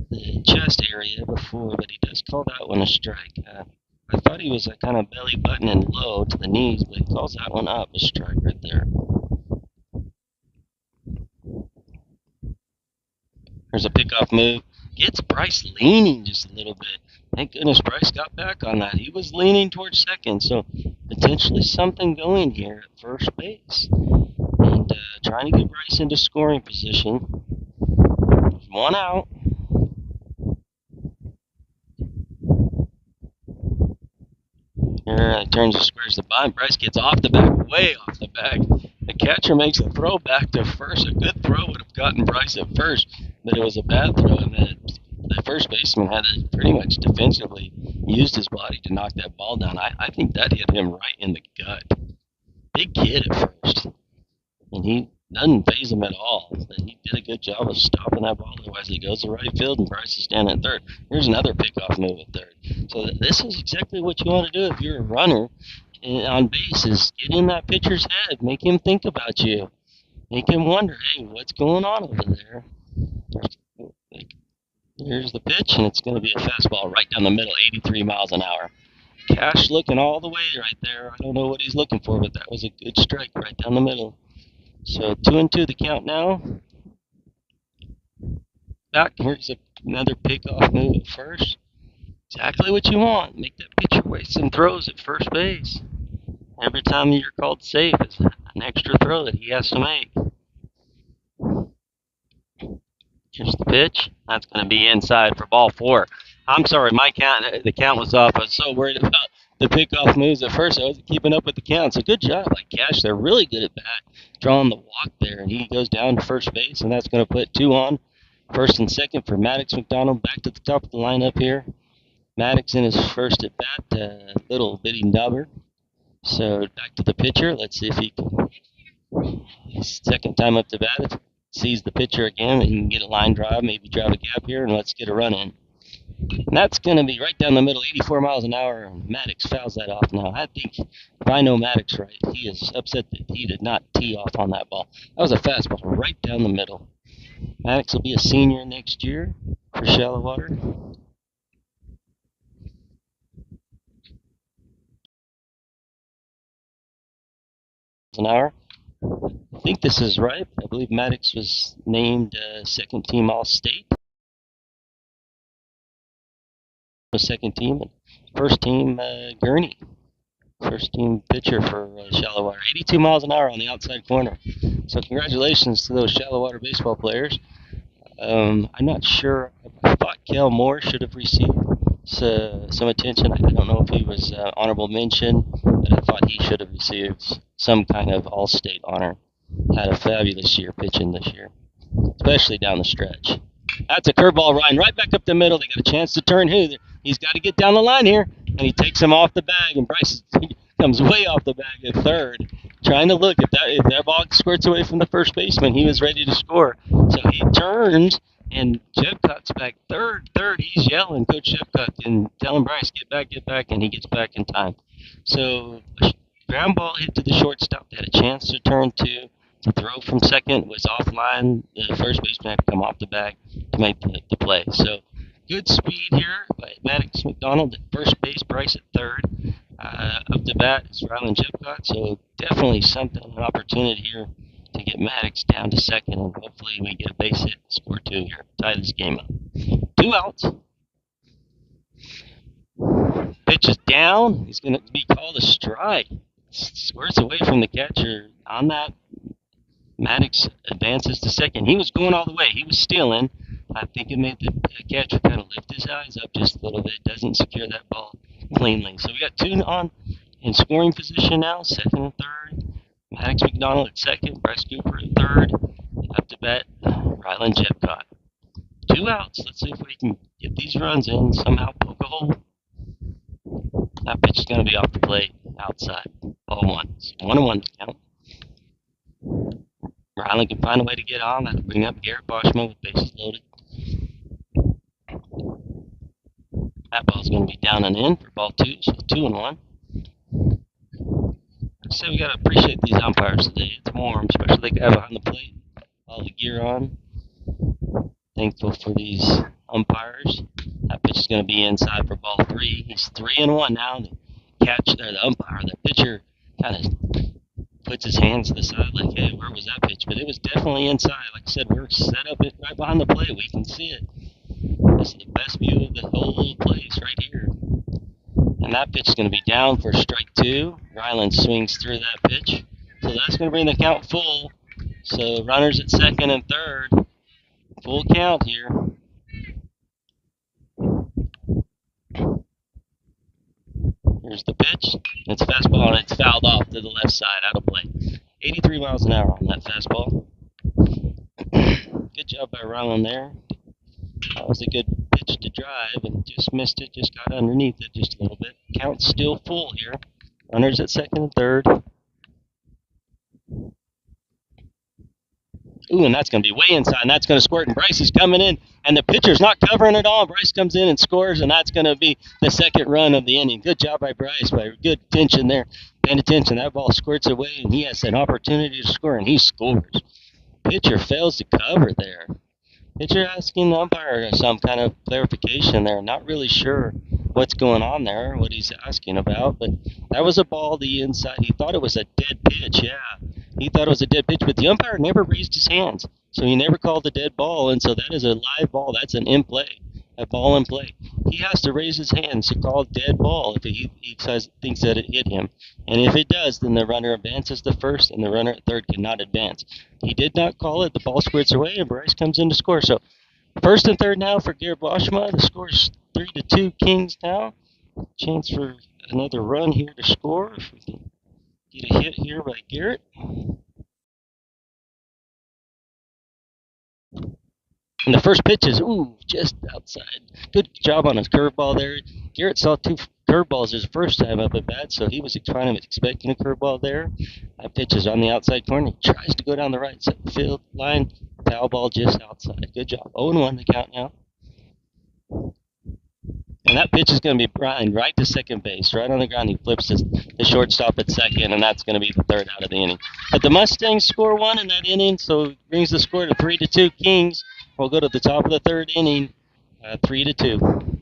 Speaker 1: the chest area before, but he does call that one a strike. I thought he was kind of belly buttoning low to the knees, but he calls that one up a strike right there. There's a pickoff move. Gets Bryce leaning just a little bit. Thank goodness Bryce got back on that. He was leaning towards second, so potentially something going here at first base. And and trying to get Bryce into scoring position. One out. Here turns and squares the bunt. Bryce gets off the bag, way off the bag. The catcher makes a throw back to first. A good throw would have gotten Bryce at first, but it was a bad throw, and the first baseman had to pretty much defensively used his body to knock that ball down. I think that hit him right in the gut. Big kid at first, and he doesn't phase him at all. But he did a good job of stopping that ball. Otherwise, he goes to right field, and Bryce is standing at third. Here's another pickoff move at third. So this is exactly what you want to do if you're a runner on base, is get in that pitcher's head. Make him think about you. Make him wonder, hey, what's going on over there? Here's the pitch, and it's going to be a fastball right down the middle, 83 miles an hour. Cash looking all the way right there. I don't know what he's looking for, but that was a good strike right down the middle. So 2-2 the count now. Back, here's another pickoff move at first. Exactly what you want. Make that pitcher waste some throws at first base. Every time you're called safe, it's an extra throw that he has to make. Here's the pitch. That's going to be inside for ball 4. I'm sorry, the count was off. I was so worried about the pickoff moves at first. I wasn't keeping up with the count. So good job by Cash. They're really good at bat, drawing the walk there. And he goes down to first base, and that's going to put 2 on. First and second for Maddox McDonald. Back to the top of the lineup here. Maddox in his first at bat, little bitty nubber. So back to the pitcher. Let's see if he can. His second time up to bat. If he sees the pitcher again, he can get a line drive, maybe drive a gap here, and let's get a run in. And that's going to be right down the middle, 84 miles an hour. And Maddox fouls that off now. I think if I know Maddox right, he is upset that he did not tee off on that ball. That was a fastball right down the middle. Maddox will be a senior next year for Shallow Water. An hour. I think this is right. I believe Maddox was named second team All-State. Second team, and first team Gurney. First team pitcher for Shallow Water. 82 miles an hour on the outside corner. So congratulations to those Shallow Water baseball players. I'm not sure. I thought Kel Moore should have received some attention. I don't know if he was honorable mention, but I thought he should have received some kind of all-state honor. Had a fabulous year pitching this year, especially down the stretch. That's a curveball right back up the middle. They got a chance to turn who? He's got to get down the line here, and he takes him off the bag, and Bryce comes way off the bag at third, trying to look if that ball squirts away from the first baseman. He was ready to score, so he turns, and Jeffcott's back third. He's yelling, Coach Jeffcott, and telling Bryce, get back, and he gets back in time. So a ground ball hit to the shortstop. They had a chance to turn to. The throw from second was offline. The first baseman had to come off the bag to make the play. So good speed here by Maddox McDonald at first base, Bryce at third. Up to bat is Ryland Jeffcott. So definitely an opportunity here to get Maddox down to second, and hopefully we get a base hit and score 2 here. Tie this game up. 2 outs. Pitch is down. He's going to be called a strike. Squirts away from the catcher on that. Maddox advances to second. He was going all the way. He was stealing. I think it made the catcher kind of lift his eyes up just a little bit. Doesn't secure that ball cleanly. So we got 2 on in scoring position now, second and third. Maddox McDonald at second. Bryce Cooper at third. Up to bat, Ryland Jeffcott. 2 outs. Let's see if we can get these runs in, somehow poke a hole. That pitch is going to be off the plate, outside. Ball 1. So 1-1 count. Ryland can find a way to get on. That'll bring up Garrett Boschman with bases loaded. That ball's going to be down and in for ball 2, so 2-1. I say we got to appreciate these umpires today. It's warm, especially they have behind the plate, all the gear on. Thankful for these umpires. That pitch is going to be inside for ball 3. He's 3-1 now. The umpire, the pitcher, kind of puts his hands to the side like, hey, where was that pitch? But it was definitely inside. Like I said, we're set up right behind the plate. We can see it. This is the best view of the whole place right here. And that pitch is going to be down for strike 2. Ryland swings through that pitch. So that's going to bring the count full. So runners at second and third. Full count here. Here's the pitch. It's a fastball, and it's fouled off to the left side, out of play. 83 miles an hour on that fastball. Good job by Rylan there. That was a good pitch to drive, and just missed it, just got underneath it just a little bit. Count's still full here. Runners at second and third. Ooh, and that's going to be way inside, and that's going to squirt, and Bryce is coming in, and the pitcher's not covering it all. Bryce comes in and scores, and that's going to be the second run of the inning. Good job by Bryce, by good attention there. Paying attention, that ball squirts away, and he has an opportunity to score, and he scores. Pitcher fails to cover there. Pitcher asking the umpire some kind of clarification there. Not really sure what's going on there, what he's asking about, but that was a ball to the inside. He thought it was a dead pitch, yeah. He thought it was a dead pitch, but the umpire never raised his hands, so he never called a dead ball, and so that is a live ball. That's an in play, a ball in play. He has to raise his hands to call dead ball if he thinks that it hit him, and if it does, then the runner advances to first, and the runner at third cannot advance. He did not call it. The ball squirts away, and Bryce comes in to score. So first and third now for Garrett Boschma. The score's 3-2 Kings now. Chance for another run here to score if we can get a hit here by Garrett. And the first pitch is, just outside. Good job on his curveball there. Garrett saw two curveballs his first time up at bat, so he was kind of expecting a curveball there. That pitch is on the outside corner. He tries to go down the right side field line. Foul ball just outside. Good job. 0-1 the count now. And that pitch is going to be right to second base, right on the ground. He flips the shortstop at second, and that's going to be the third out of the inning. But the Mustangs score one in that inning, so it brings the score to 3-2 Kings. We'll go to the top of the third inning, 3-2.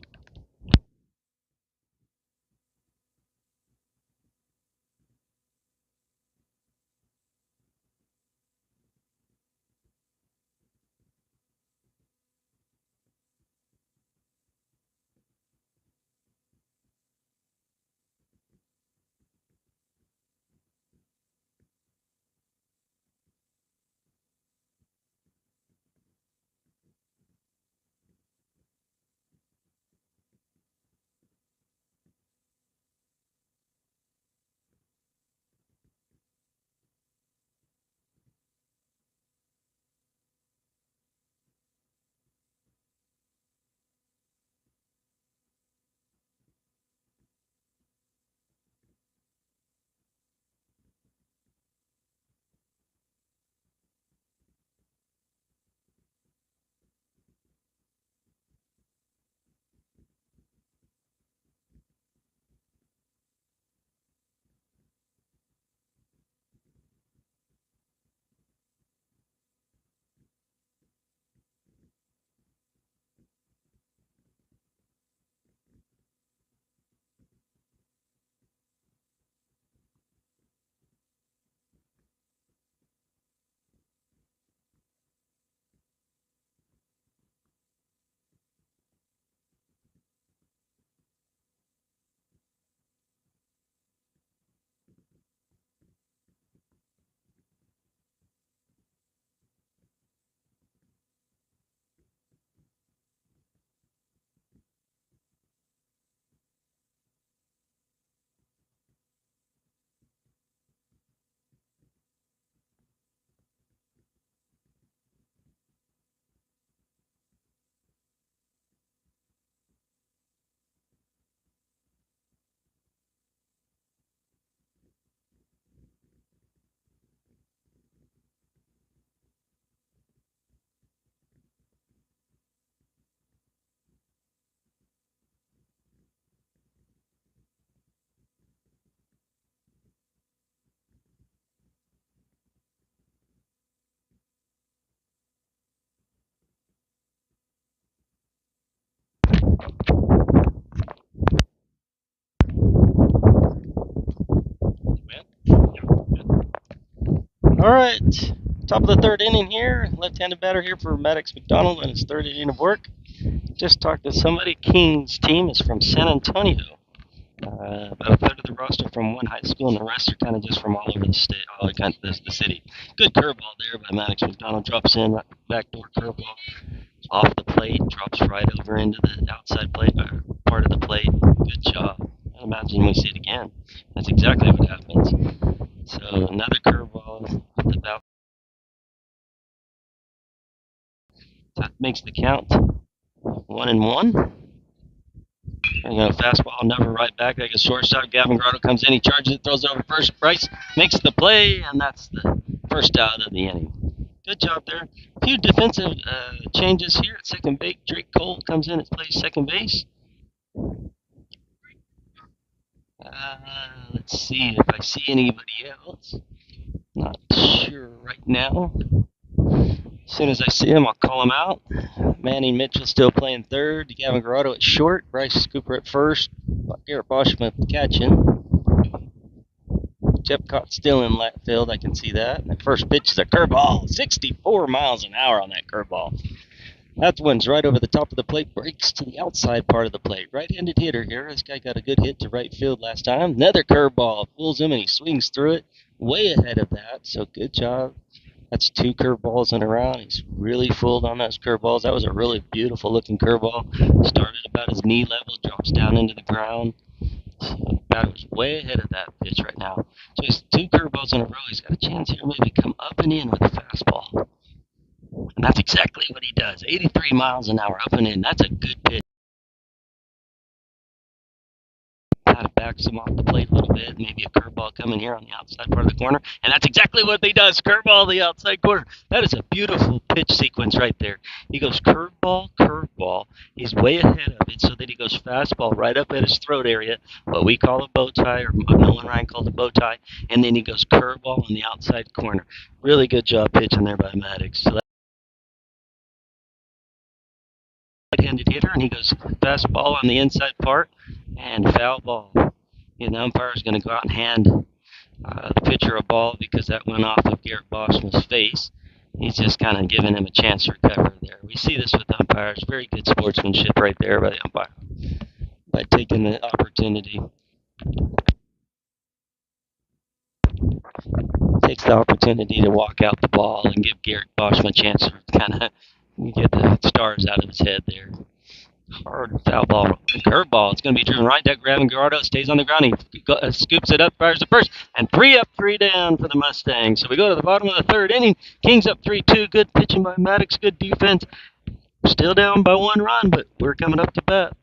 Speaker 1: All right, top of the third inning here. Left-handed batter here for Maddox McDonald in his third inning of work. Just talked to somebody. King's team is from San Antonio. About a third of the roster from one high school, and the rest are kind of just from all over the state, all kind of the city. Good curveball there by Maddox McDonald. Drops in, backdoor curveball off the plate, drops right over into the outside plate, part of the plate. Good job. I imagine we see it again. That's exactly what happens. So another curveball with the bout. That makes the count 1-1. Fastball, never right back like a shortstop. Gavin Grotto comes in, he charges it, throws it over first. Bryce makes the play, and that's the first out of the inning. Good job there. A few defensive changes here at second base. Drake Cole comes in and plays second base. Let's see if I see anybody else. Not sure right now. As soon as I see him, I'll call him out. Manny Mitchell still playing third. Gavin Grotto at short. Bryce Cooper at first. Garrett Boschman catching. Jeff Cott still in left field. I can see that. And the first pitch is a curveball. 64 miles an hour on that curveball. That one's right over the top of the plate. Breaks to the outside part of the plate. Right-handed hitter here. This guy got a good hit to right field last time. Another curveball. Fools him and he swings through it. Way ahead of that. So good job. That's two curveballs in a round. He's really fooled on those curveballs. That was a really beautiful looking curveball. Started about his knee level, drops down into the ground. So that was way ahead of that pitch right now. So he's two curveballs in a row. He's got a chance here maybe to come up and in with a fastball. And that's exactly what he does. 83 miles an hour up and in. That's a good pitch. Kind of backs him off the plate a little bit. Maybe a curveball coming here on the outside part of the corner. And that's exactly what he does. Curveball the outside corner. That is a beautiful pitch sequence right there. He goes curveball, curveball. He's way ahead of it so that he goes fastball right up at his throat area, what we call a bow tie, or Nolan Ryan called a bow tie. And then he goes curveball on the outside corner. Really good job pitching there by Maddox. So right-handed hitter, and he goes fastball on the inside part and foul ball. And the umpire is going to go out and hand the pitcher a ball because that went off of Garrett Boschman's face. He's just kind of giving him a chance to recover there. We see this with umpires. Very good sportsmanship right there by the umpire by taking the opportunity. Takes the opportunity to walk out the ball and give Garrett Boschman a chance to kind of get the stars out of his head there. Hard foul ball. Curveball. It's going to be driven right down. Gavin Grotto stays on the ground. He scoops it up, fires the first, and 3 up, 3 down for the Mustangs. So we go to the bottom of the third inning. Kings up 3-2. Good pitching by Maddox. Good defense. Still down by 1 run, but we're coming up to bat.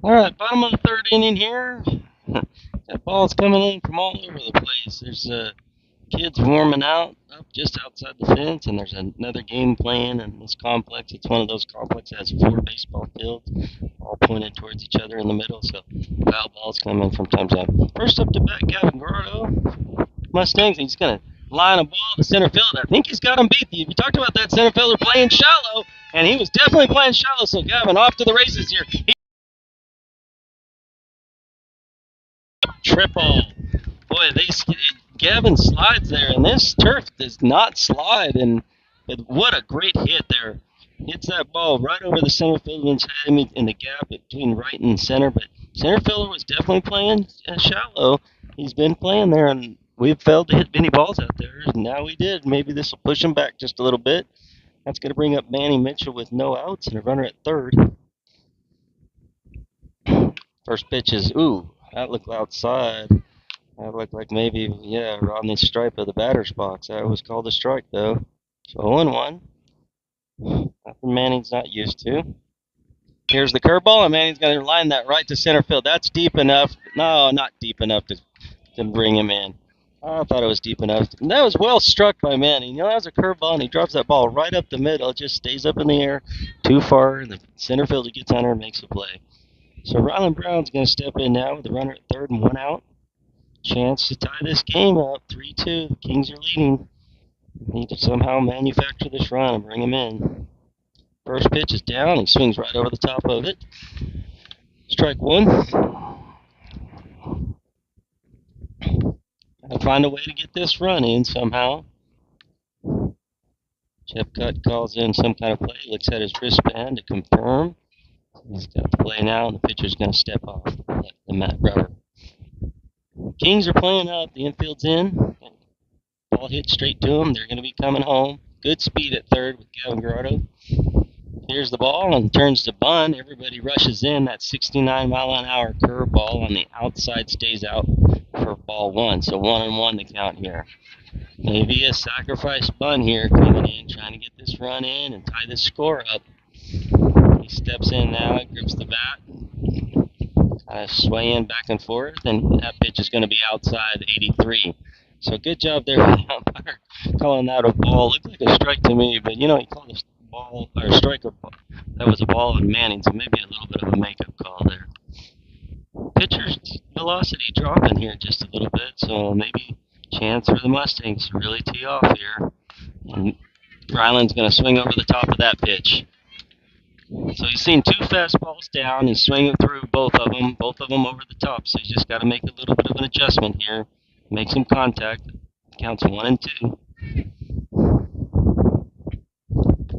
Speaker 1: All right, bottom of the third inning here. That ball's coming in from all over the place. There's Kids warming out up just outside the fence, and there's another game playing in this complex. It's one of those complexes that has 4 baseball fields, all pointed towards each other in the middle, so foul balls come in from time to time. First up to bat, Gavin Grotto, Mustangs. He's going to line a ball to center field. I think he's got him beat. You talked about that center fielder playing shallow, and he was definitely playing shallow, so Gavin off to the races here. Triple. Boy, Gavin slides there, and this turf does not slide. But what a great hit there! Hits that ball right over the center fielder's head in the gap between right and center. But center fielder was definitely playing shallow. He's been playing there, and we've failed to hit many balls out there. And now we did. Maybe this will push him back just a little bit. That's going to bring up Manny Mitchell with no outs and a runner at third. First pitch is, ooh, that looked outside. That looked like maybe, yeah, on the stripe of the batter's box. That was called a strike, though. So 0-1. Nothing Manning's not used to. Here's the curveball, and Manning's going to line that right to center field. That's deep enough. No, not deep enough to bring him in. I thought it was deep enough. And that was well struck by Manning. You know, that was a curveball, and he drops that ball right up the middle. It just stays up in the air too far, and the center fielder gets under and makes a play. So Ryland Brown's going to step in now with the runner at third and 1 out. Chance to tie this game up, 3-2. The Kings are leading. Need to somehow manufacture this run and bring him in. First pitch is down. He swings right over the top of it. Strike 1. Gotta find a way to get this run in somehow. Jepcott calls in some kind of play. Looks at his wristband to confirm. He's got the play now, and the pitcher's going to step off the mat rubber. Kings are playing up. The infield's in. Ball hit straight to them. They're going to be coming home. Good speed at third with Gavin Grotto. Here's the ball and turns to bunt. Everybody rushes in. That 69-mile-an-hour curveball on the outside stays out for ball 1. So 1-1 the count here. Maybe a sacrifice bunt here coming in, trying to get this run in and tie this score up. He steps in now, grips the bat. Kind of swaying back and forth, and that pitch is going to be outside 83. So good job there by the umpire calling that a ball. Looked like a strike to me, but you know, he called a ball or a strike. That was a ball on Manning, so maybe a little bit of a makeup call there. Pitcher's velocity dropping here just a little bit, so maybe chance for the Mustangs to really tee off here. And Ryland's going to swing over the top of that pitch. So he's seen 2 fastballs down. He's swinging through both of them over the top. So he's just got to make a little bit of an adjustment here, make some contact. Counts 1 and 2.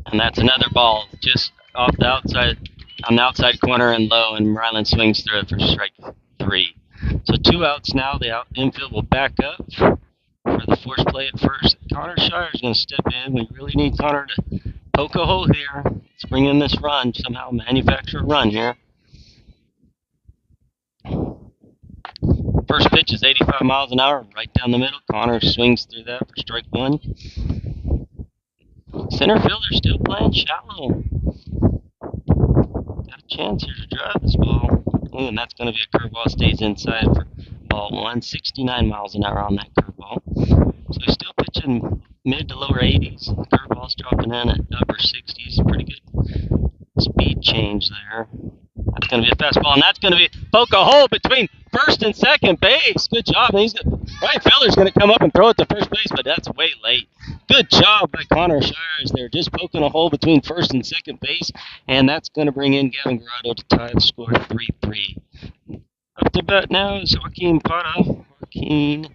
Speaker 1: And that's another ball just off the outside, on the outside corner and low, and Ryland swings through it for strike 3. So 2 outs now. The infield will back up for the force play at first. Connor Shire is going to step in. We really need Connor to poke a hole here. Let's bring in this run, somehow manufacture a run here. First pitch is 85 miles an hour, right down the middle. Connor swings through that for strike 1. Center fielder still playing shallow. Got a chance here to drive this ball. Ooh, and that's going to be a curveball. Stays inside for ball 1. 69 miles an hour on that curveball. So he's still pitching mid to lower 80s. The curveball's dropping in at upper 60s. Pretty good speed change there. That's going to be a fastball, and that's going to be poke a hole between first and second base. Good job. Right fielder's going to come up and throw it to first base, but that's way late. Good job by Connor Shires there, just poking a hole between first and second base, and that's going to bring in Gavin Grotto to tie the score 3-3. Up to bat now is Joaquin Parra. Joaquin,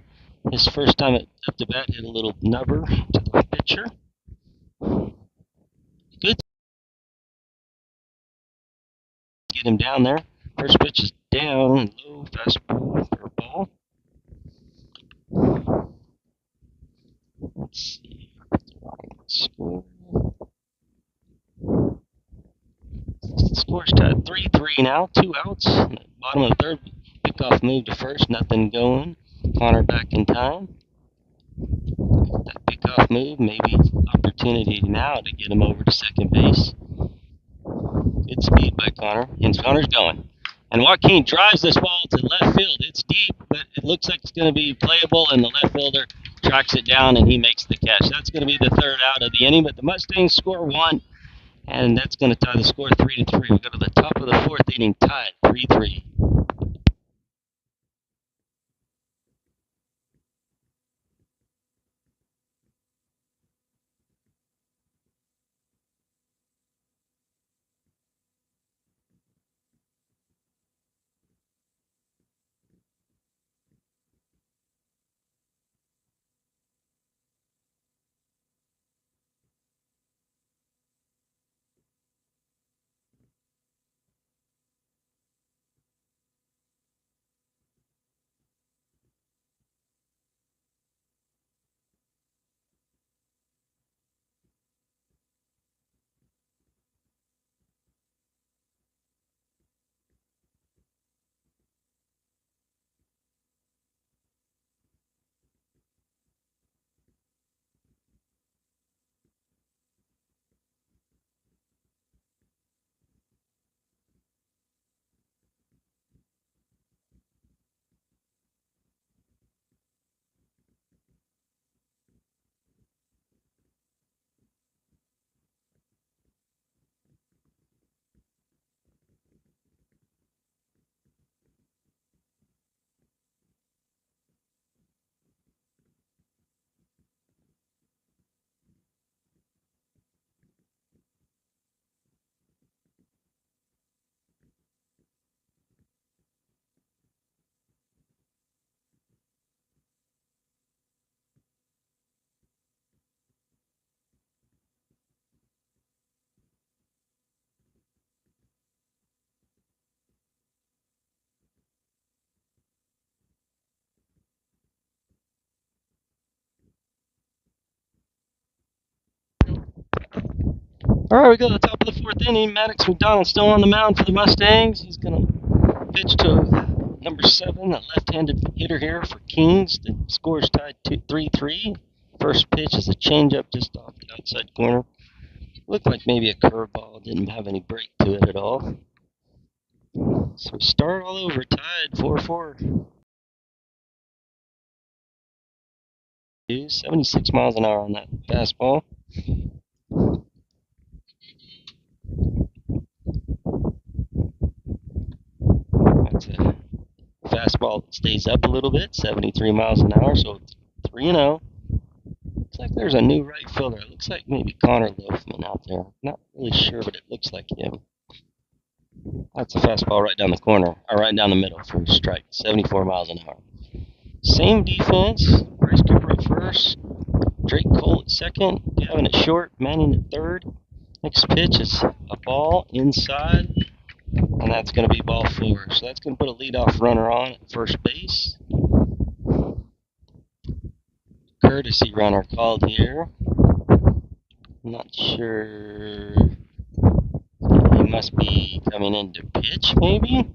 Speaker 1: his first time up to bat, hit a little nubber to the pitcher. Good. Get him down there. First pitch is down, low, fastball for a ball. Let's see. Score. Score's tied 3-3 now. 2 outs. Bottom of the third. Pickoff move to first. Nothing going. Connor back in time. That pickoff move, maybe opportunity now to get him over to second base. Good speed by Connor. And Connor's going. And Joaquin drives this ball to left field. It's deep, but looks like it's going to be playable, and the left fielder tracks it down, and he makes the catch. That's going to be the third out of the inning, but the Mustangs score 1, and that's going to tie the score 3-3. We go to the top of the fourth inning, tied 3-3. All right, we go to the top of the fourth inning. Maddox McDonald still on the mound for the Mustangs. He's going to pitch to number 7, a left-handed hitter here for Kings. The score is tied 3-3. First pitch is a changeup just off the outside corner. Looked like maybe a curveball. Didn't have any break to it at all. So we start all over, tied 4-4. 76 miles an hour on that fastball. That's a fastball that stays up a little bit, 73 miles an hour, so it's 3-0. Looks like there's a new right fielder. It looks like maybe Connor Loafman out there. Not really sure, but it looks like him. That's a fastball right down the corner, or right down the middle for a strike, 74 miles an hour. Same defense. Bryce Cooper at first, Drake Cole at second, Gavin at short, Manning at third. Next pitch is a ball inside, and that's going to be ball 4. So that's going to put a leadoff runner on at first base. Courtesy runner called here. I'm not sure. He must be coming in to pitch, maybe?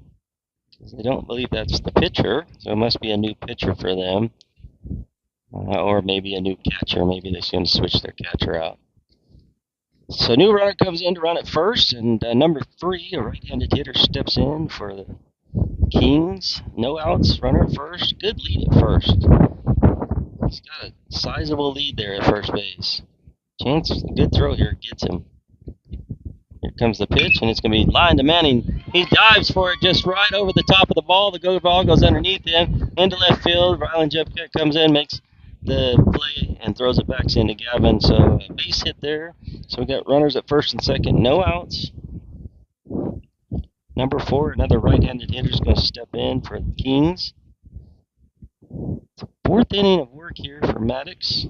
Speaker 1: Because I don't believe that's the pitcher, so it must be a new pitcher for them. Or maybe a new catcher. Maybe they're going to switch their catcher out. So new runner comes in to run at first, and number 3, a right-handed hitter, steps in for the Kings. No outs, runner at first. Good lead at first. He's got a sizable lead there at first base. Chance, a good throw here gets him. Here comes the pitch, and it's going to be lined to Manning. He dives for it just right over the top of the ball. The go ball goes underneath him into left field. Rylan Jepka comes in, makes the play, and throws it back into Gavin. So a base hit there. So we got runners at first and second, no outs. Number 4, another right-handed hitter is going to step in for the Kings. It's the 4th inning of work here for Maddox.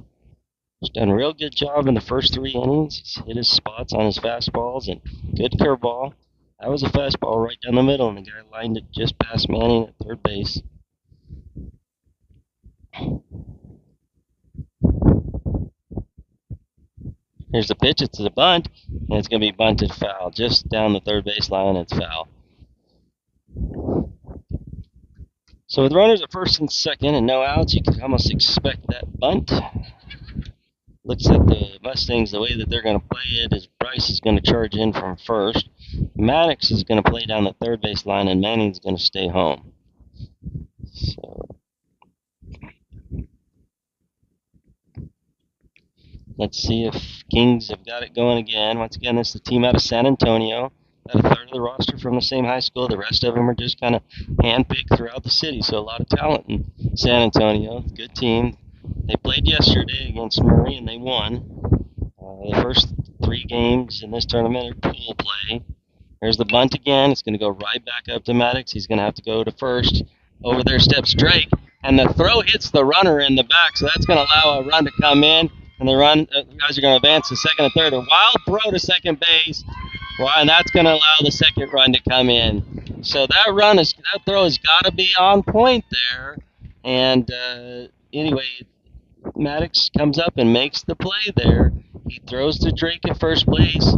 Speaker 1: He's done a real good job in the first 3 innings. He's hit his spots on his fastballs and good curveball. That was a fastball right down the middle, and the guy lined it just past Manning at third base. Here's the pitch. It's a bunt, and it's going to be bunted foul. Just down the third base line, it's foul. So with runners at first and second and no outs, you can almost expect that bunt. Looks like the Mustangs, the way that they're going to play it is Bryce is going to charge in from first. Maddox is going to play down the third base line, and Manning's going to stay home. So Let's see if Kings have got it going again. Once again, this is the team out of San Antonio. About a third of the roster from the same high school. The rest of them are just kind of handpicked throughout the city. So a lot of talent in San Antonio. Good team. They played yesterday against Murray and they won. The first 3 games in this tournament are pool play. There's the bunt again. It's going to go right back up to Maddox. He's going to have to go to first. Over there steps Drake, and the throw hits the runner in the back, so that's going to allow a run to come in, and the guys are going to advance to second and third. A wild throw to second base, and that's going to allow the second run to come in. So that throw has got to be on point there. And anyway, Maddox comes up and makes the play there. He throws to Drake at first base,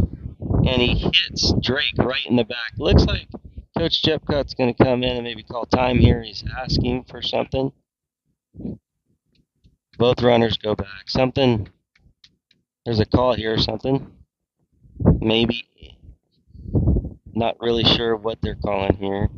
Speaker 1: and he hits Drake right in the back. Looks like Coach Jepcott's going to come in and maybe call time here. He's asking for something. Both runners go back. There's a call here or something. Maybe. Not really sure what they're calling here.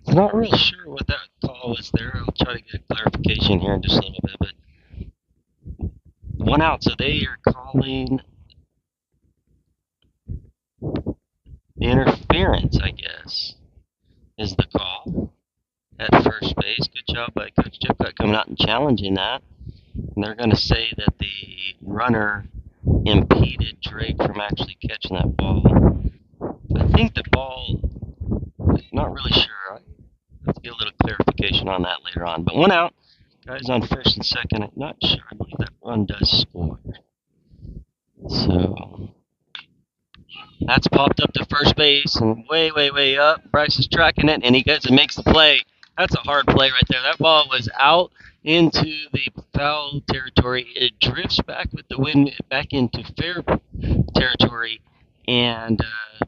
Speaker 1: I'm not real sure what that call was there. I'll try to get clarification here in just a little bit. But 1 out, so they are calling interference, I guess, is the call at first base. Good job by Coach Jepcott coming out and challenging that. And they're going to say that the runner impeded Drake from actually catching that ball. I think the ball, not really sure. I have to get a little clarification on that later on. But 1 out, guys on first and second. I'm not sure. I believe that run does score. So that's popped up to first base and way up. Bryce is tracking it, and he goes and makes the play. That's a hard play right there. That ball was out into the foul territory. It drifts back with the wind back into fair territory, and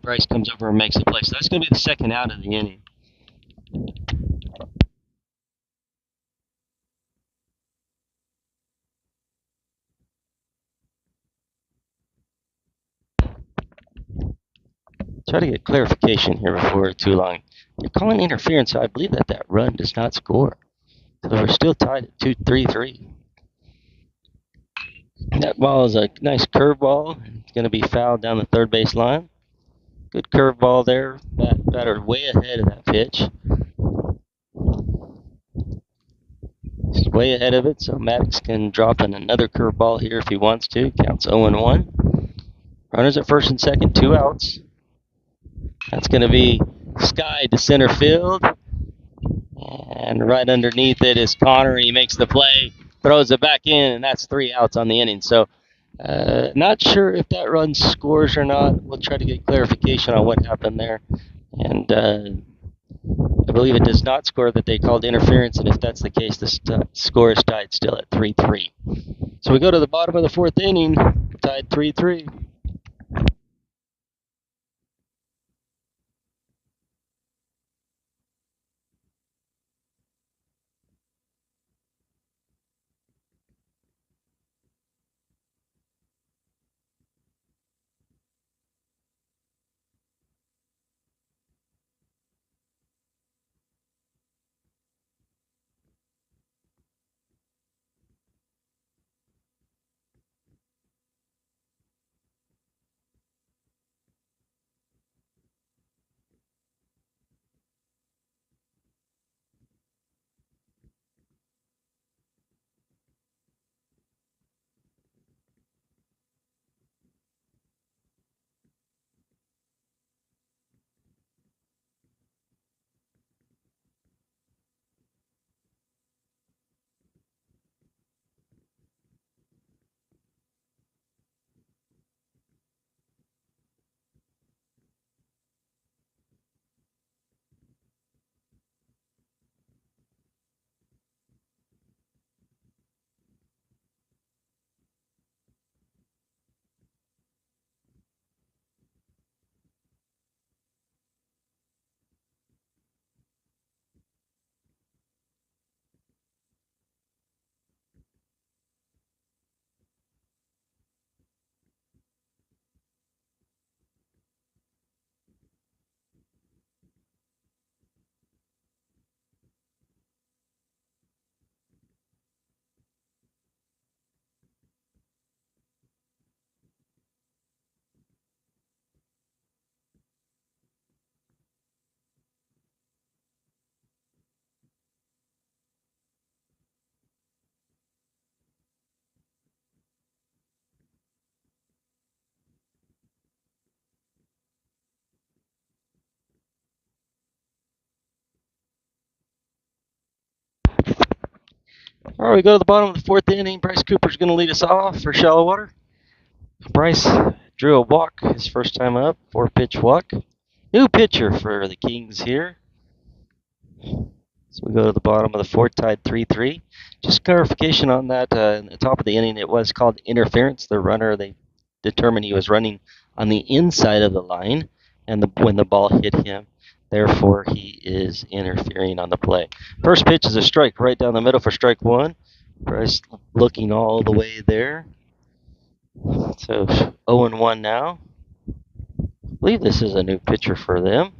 Speaker 1: Bryce comes over and makes the play. So that's going to be the second out of the inning. Try to get clarification here before too long. You're calling interference, so I believe that run does not score. So we're still tied at 2-3-3. That ball is a nice curveball. It's going to be fouled down the third base line. Good curveball there. Batter way ahead of that pitch. He's way ahead of it, so Maddox can drop in another curveball here if he wants to. Counts 0-1. Runners at first and second, 2 outs. That's going to be Sky to center field. And right underneath it is Connor. He makes the play, throws it back in, and that's 3 outs on the inning. So not sure if that run scores or not. We'll try to get clarification on what happened there. And I believe it does not score, that they called interference, and if that's the case, the score is tied still at 3-3. So we go to the bottom of the 4th inning, tied 3-3. All right, we go to the bottom of the fourth inning. Bryce Cooper's going to lead us off for shallow water. Bryce drew a walk his first time up, 4-pitch walk. New pitcher for the Kings here. So we go to the bottom of the fourth, tied 3-3. Just clarification on that. In the top of the inning, it was called interference. The runner, they determined he was running on the inside of the line, and when the ball hit him, therefore he is interfering on the play. First pitch is a strike right down the middle for strike one. Bryce looking all the way there. So 0-1 now. I believe this is a new pitcher for them.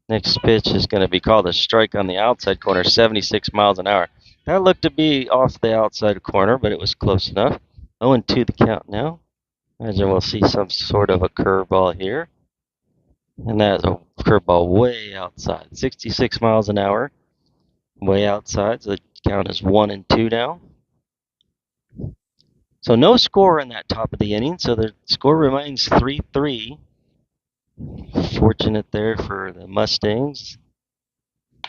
Speaker 1: Next pitch is going to be called a strike on the outside corner, 76 miles an hour. That looked to be off the outside corner, but it was close enough. 0-2 the count now. Imagine we'll see some sort of a curveball here. And that's a curveball way outside, 66 miles an hour, way outside. So the count is 1-2 now. So no score in that top of the inning, so the score remains 3-3. Fortunate there for the Mustangs.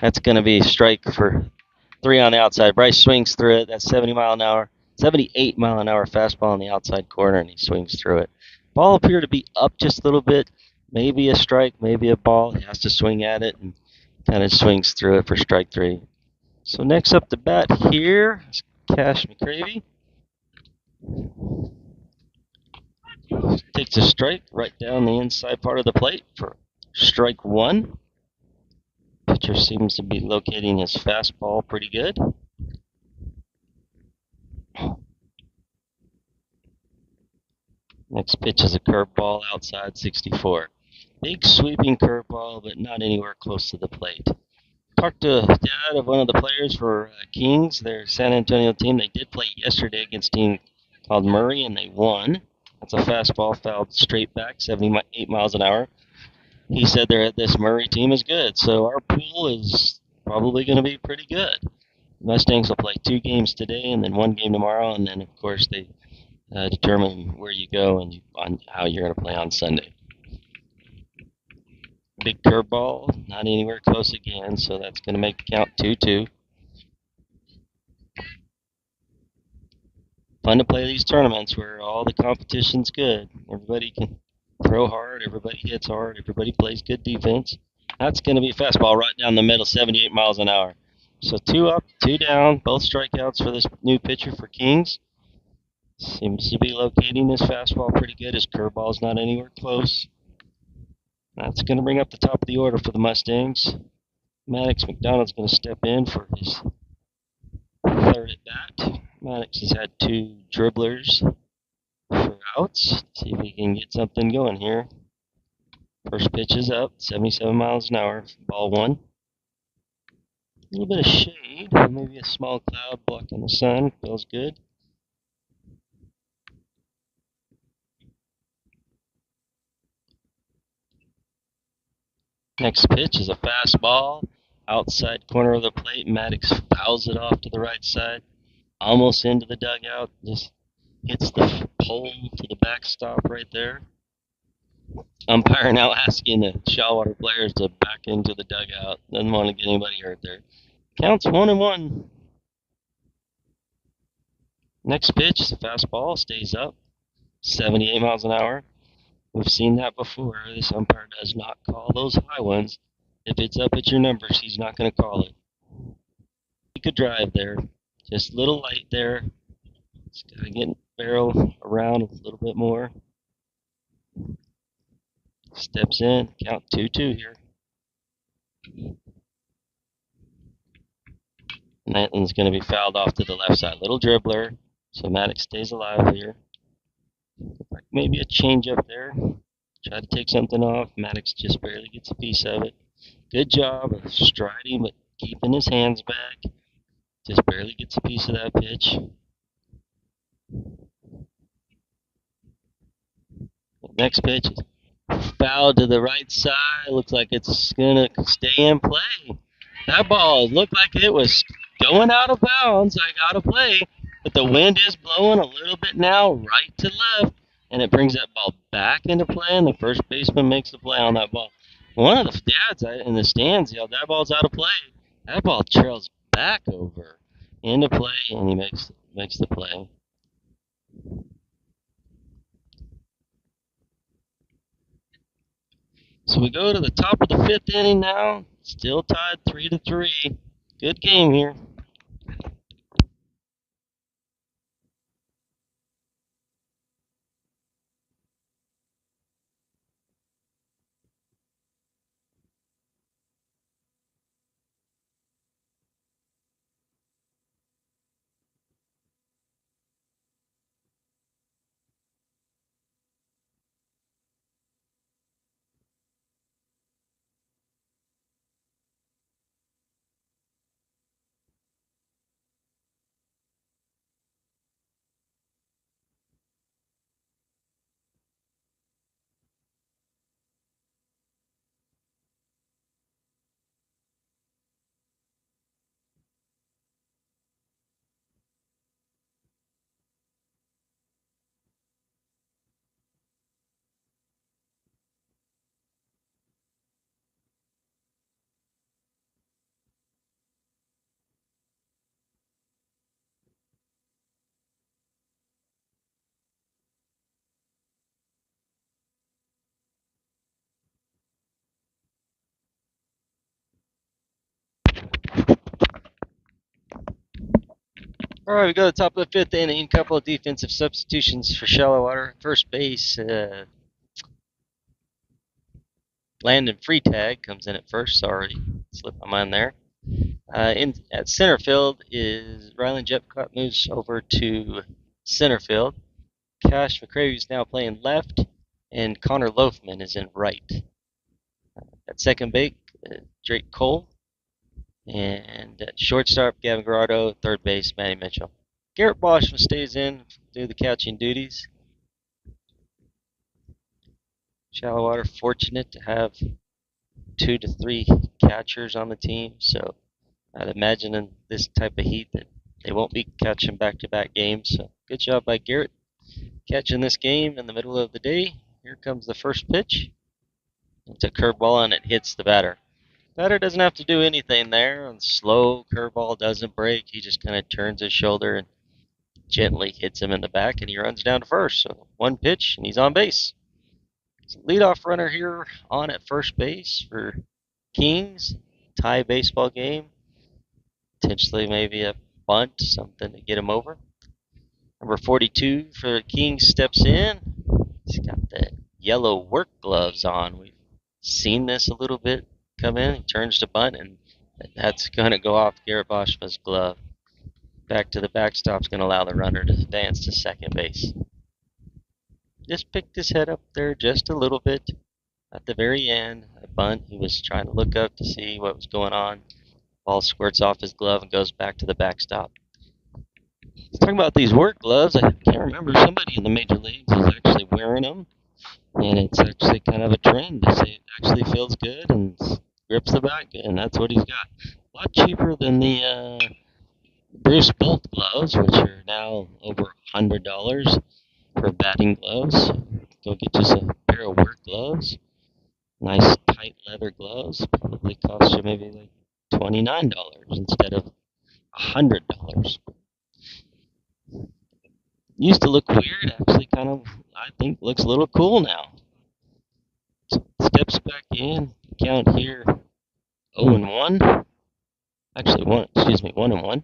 Speaker 1: That's going to be a strike for 3 on the outside. Bryce swings through it. That's 78 mile an hour fastball on the outside corner, and he swings through it. Ball appeared to be up just a little bit. Maybe a strike, maybe a ball. He has to swing at it and kind of swings through it for strike 3. So next up to bat here is Cash McCravey. Takes a strike right down the inside part of the plate for strike 1. Pitcher seems to be locating his fastball pretty good. Next pitch is a curveball outside 64. Big sweeping curveball, but not anywhere close to the plate. Talked to Dad of one of the players for Kings, their San Antonio team. They did play yesterday against a team called Murray, and they won. That's a fastball fouled straight back, 78 miles an hour. He said this Murray team is good, so our pool is probably going to be pretty good. Mustangs will play 2 games today and then 1 game tomorrow, and then, of course, they determine where you go and on how you're going to play on Sunday. Big curveball, not anywhere close again, so that's going to make the count 2-2. Fun to play these tournaments where all the competition's good. Everybody can throw hard, everybody hits hard, everybody plays good defense. That's going to be a fastball right down the middle, 78 miles an hour. So 2 up, 2 down, both strikeouts for this new pitcher for Kings. Seems to be locating his fastball pretty good. His curveball's not anywhere close. That's going to bring up the top of the order for the Mustangs. Maddox McDonald's going to step in for his 3rd at bat. Maddox has had 2 dribblers for outs. See if we can get something going here. First pitch is up, 77 miles an hour, ball 1. A little bit of shade, maybe a small cloud blocking the sun. Feels good. Next pitch is a fastball, outside corner of the plate. Maddox fouls it off to the right side, almost into the dugout. Just hits the pole to the backstop right there. Umpire now asking the shallow players to back into the dugout. Doesn't want to get anybody hurt there. Counts 1-1. Next pitch is a fastball, stays up, 78 miles an hour. We've seen that before. This umpire does not call those high ones. If it's up at your numbers, he's not going to call it. He could drive there. Just a little light there. It's got to get barrel around a little bit more. Steps in. Count 2-2 here. And that one's going to be fouled off to the left side. Little dribbler. So Maddox stays alive here. Maybe a change up there. Try to take something off. Maddox just barely gets a piece of it. Good job of striding, but keeping his hands back. Just barely gets a piece of that pitch. Next pitch is fouled to the right side. Looks like it's going to stay in play. That ball looked like it was going out of bounds. I got to play. But the wind is blowing a little bit now, right to left. And it brings that ball back into play, and the first baseman makes the play on that ball. One of the dads in the stands yelled, "That ball's out of play." That ball trails back over. into play, and he makes the play. So we go to the top of the fifth inning now. Still tied 3-3. Good game here. All right, we go to the top of the fifth inning. A couple of defensive substitutions for Shallow First base, Landon Freetag comes in at first. Sorry, slipped my mind there. At center field is Rylan Jepcott moves over to center field. Cash McCravey is now playing left, and Connor Loafman is in right. At second base, Drake Cole. And at shortstop, Gavin Grotto. Third base, Manny Mitchell. Garrett Boschman stays in to do the catching duties. Shallow fortunate to have 2 to 3 catchers on the team, so I'd imagine in this type of heat that they won't be catching back-to-back games. So good job by Garrett catching this game in the middle of the day. Here comes the first pitch. It's a curveball and it hits the batter. Batter doesn't have to do anything there. On slow curveball doesn't break. He just kind of turns his shoulder and gently hits him in the back, and he runs down to first. So one pitch and he's on base. So leadoff runner here on at first base for Kings. Tie baseball game. Potentially maybe a bunt, something to get him over. Number 42 for the Kings steps in. He's got the yellow work gloves on. We've seen this a little bit come in. He turns to bunt, and that's going to go off Garrett Boschman's glove. Back to the backstop's going to allow the runner to advance to second base. Just picked his head up there just a little bit at the very end. A bunt. He was trying to look up to see what was going on. Ball squirts off his glove and goes back to the backstop. Talking about these work gloves, I can't remember. Somebody in the major leagues is actually wearing them, and it's actually kind of a trend to say it actually feels good and grips the back, and that's what he's got. A lot cheaper than the Bruce Bolt gloves, which are now over $100 for batting gloves. Go get just a pair of work gloves. Nice tight leather gloves. Probably cost you maybe like $29 instead of $100. Used to look weird, actually kind of, I think, looks a little cool now. Steps back in, count here 0-1. Actually, 1-1.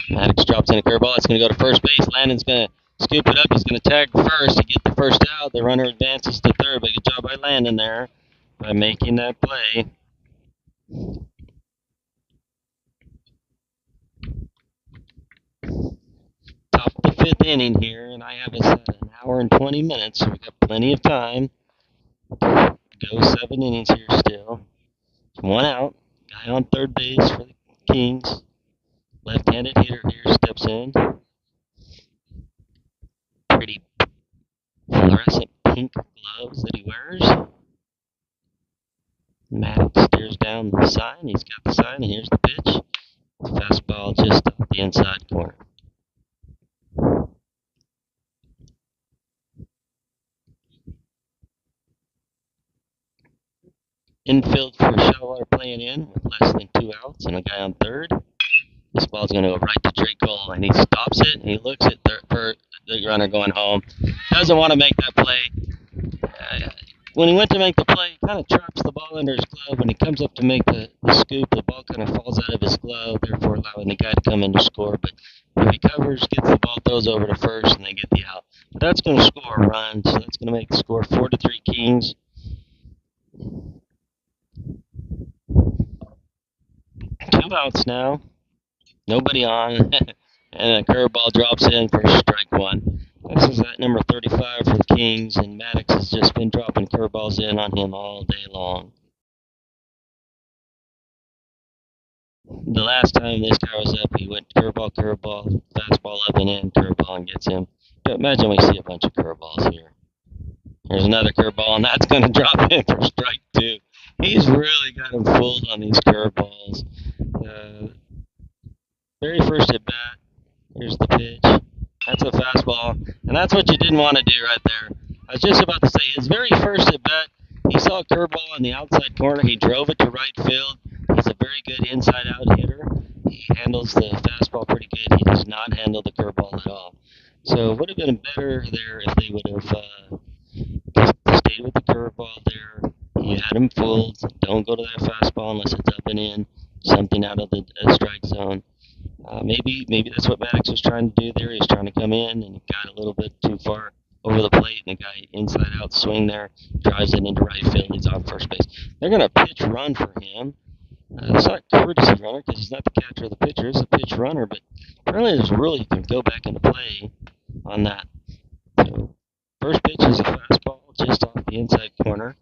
Speaker 1: Maddox drops in a curveball. It's going to go to first base. Landon's going to scoop it up. He's going to tag first to get the first out. The runner advances to third, but good job by Landon there by making that play. Top of the fifth inning here, and I have us at an hour and 20 minutes, so we've got plenty of time. Go 7 innings here still. One out. Guy on third base for the Kings. Left-handed hitter here steps in. Pretty fluorescent pink gloves that he wears. Maddox stares down the sign. He's got the sign, and here's the pitch. Fastball just off the inside corner. infield for Shellwater playing in with less than 2 outs and a guy on third. This ball's going to go right to Drake Cole, and he stops it, and he looks at the runner going home. Doesn't want to make that play. When he went to make the play, he kind of traps the ball under his glove. When he comes up to make the scoop, the ball kind of falls out of his glove, therefore allowing the guy to come in to score. But if he covers, gets the ball, throws over to first, and they get the out. But that's going to score a run, so that's going to make the score 4-3 Kings. 2 outs now. Nobody on. And a curveball drops in for strike one. This is at number 35 for the Kings, and Maddox has just been dropping curveballs in on him all day long. The last time this guy was up, he went curveball, fastball up and in, curveball and gets him. But imagine we see a bunch of curveballs here. There's another curveball, and that's going to drop in for strike two. He's really got him fooled on these curveballs. Very first at bat. Here's the pitch. That's a fastball, and that's what you didn't want to do right there. I was just about to say, his very first at bat, he saw a curveball on the outside corner. He drove it to right field. He's a very good inside-out hitter. He handles the fastball pretty good. He does not handle the curveball at all. So it would have been better there if they would have stayed with the curveball there. You had him fooled. Don't go to that fastball unless it's up and in, something out of the strike zone. Maybe that's what Maddox was trying to do there. He was trying to come in and got a little bit too far over the plate, and the guy inside out swing there, drives it into right field. He's on first base. They're going to pitch run for him. It's not a courtesy runner because he's not the catcher or the pitcher. It's a pitch runner, but apparently there's a rule you can go back into play on that. So first pitch is a fastball just off the inside corner.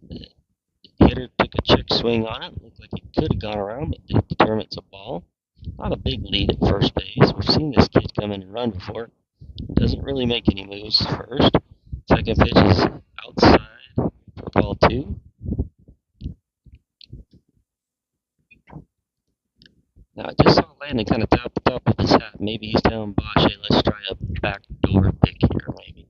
Speaker 1: The hitter took a check swing on it. Looked like he could have gone around, but did determine it's a ball. Not a big lead at first base. We've seen this kid come in and run before. Doesn't really make any moves first. Second pitch is outside for ball two. Now I just saw Landon kind of tap the top of his hat. Maybe he's telling Bosch, hey, let's try a backdoor pick here, maybe.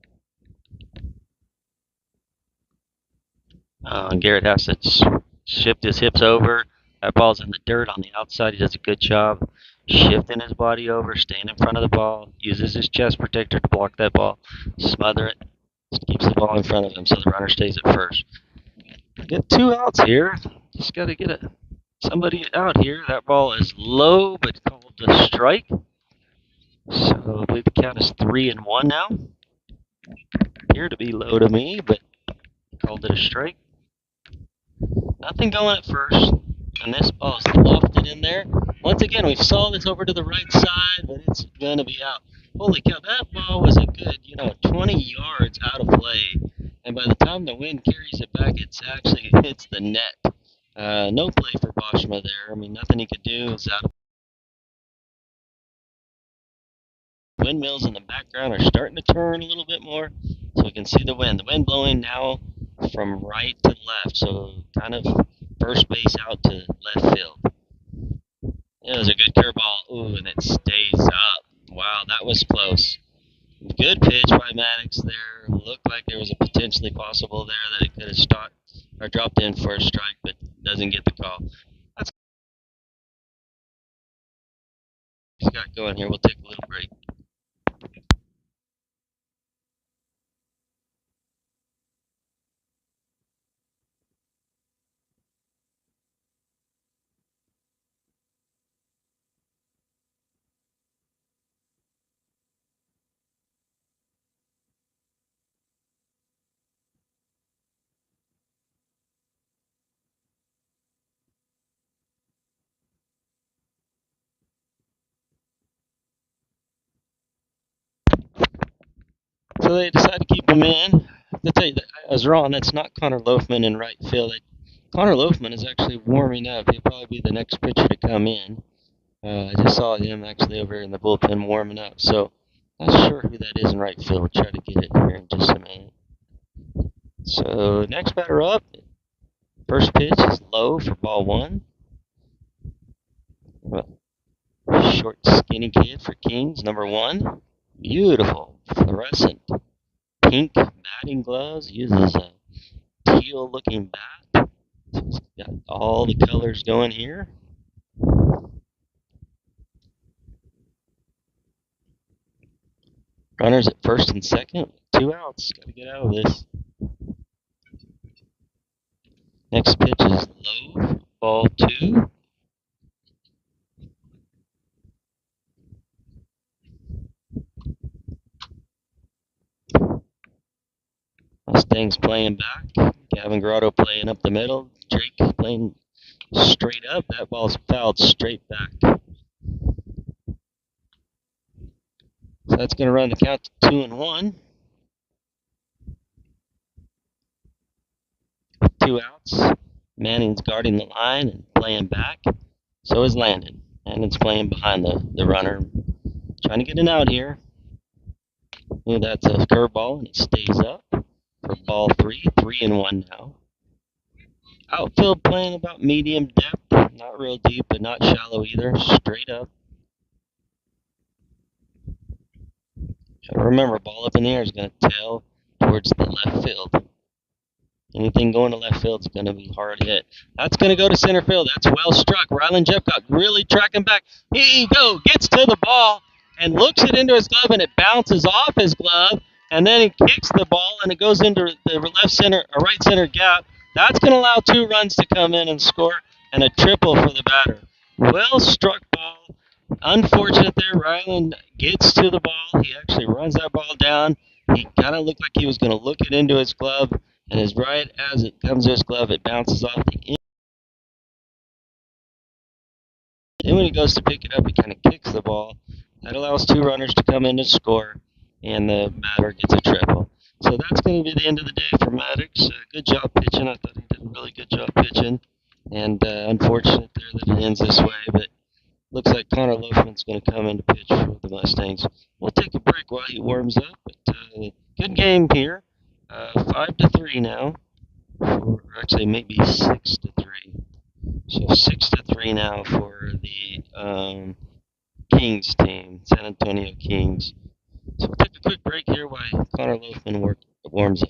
Speaker 1: Garrett has to shift his hips over. That ball's in the dirt on the outside. He does a good job shifting his body over, staying in front of the ball, uses his chest protector to block that ball, smother it, just keeps the ball in front of him so the runner stays at first. Get 2 outs here. Just got to get somebody out here. That ball is low, but called a strike. So I believe the count is 3-1 now. Appear to be low to me, but called it a strike. Nothing going at first. And this ball is lofted in there. Once again, we saw this over to the right side, but it's going to be out. Holy cow, that ball was a good, 20 yards out of play. And by the time the wind carries it back, it's actually hits the net. No play for Boschma there. I mean, nothing he could do. It's out of windmills in the background are starting to turn a little bit more, so we can see the wind. The wind blowing now from right to left, so kind of first base out to left field. It was a good curveball. Ooh, and it stays up. Wow, that was close. Good pitch by Maddox there. Looked like there was a potentially possible there that it could have stopped or dropped in for a strike, but doesn't get the call. That's what got going here. We'll take a little break. So they decided to keep him in. I'll tell you, I was wrong. That's not Connor Loafman in right field. Connor Loafman is actually warming up. He'll probably be the next pitcher to come in. I just saw him actually over in the bullpen warming up. So not sure who that is in right field. We'll try to get it here in just a minute. So next batter up. First pitch is low for ball one. Short, skinny kid for Kings, number 1. Beautiful, fluorescent pink batting gloves. Uses a teal-looking bat. He's Got all the colors going here. Runners at first and second. 2 outs. Got to get out of this. Next pitch is low. Ball 2. Mustangs playing back. Gavin Grotto playing up the middle. Drake playing straight up. That ball's fouled straight back. So that's going to run the count to 2-1. With 2 outs. Manning's guarding the line and playing back. So is Landon. Landon's playing behind the runner. Trying to get an out here. That's a curveball and it stays up for ball 3. 3-1 now. Outfield playing about medium depth. Not real deep, but not shallow either. Straight up. Remember, ball up in the air is going to tail towards the left field. Anything going to left field is going to be hard hit. That's going to go to center field. That's well struck. Rylan Jeffcock really tracking back. Here you go. Gets to the ball and looks it into his glove, and it bounces off his glove. And then he kicks the ball, and it goes into the left center or right center gap. That's going to allow 2 runs to come in and score, and a triple for the batter. Well struck ball. Unfortunate there. Rylan gets to the ball. He actually runs that ball down. He kind of looked like he was going to look it into his glove. And as right as it comes to his glove, it bounces off the end. Then when he goes to pick it up, he kind of kicks the ball. That allows 2 runners to come in and score, and the batter gets a triple. So that's going to be the end of the day for Maddox. Good job pitching. I thought he did a really good job pitching. And unfortunate there that it ends this way, but looks like Connor Loafman's going to come in to pitch for the Mustangs. We'll take a break while he warms up. But good game here. 5-3 now. Or actually, maybe 6-3. So 6-3 now for the Kings team, San Antonio Kings. So we'll take a quick break here while Connor Loafman warms up.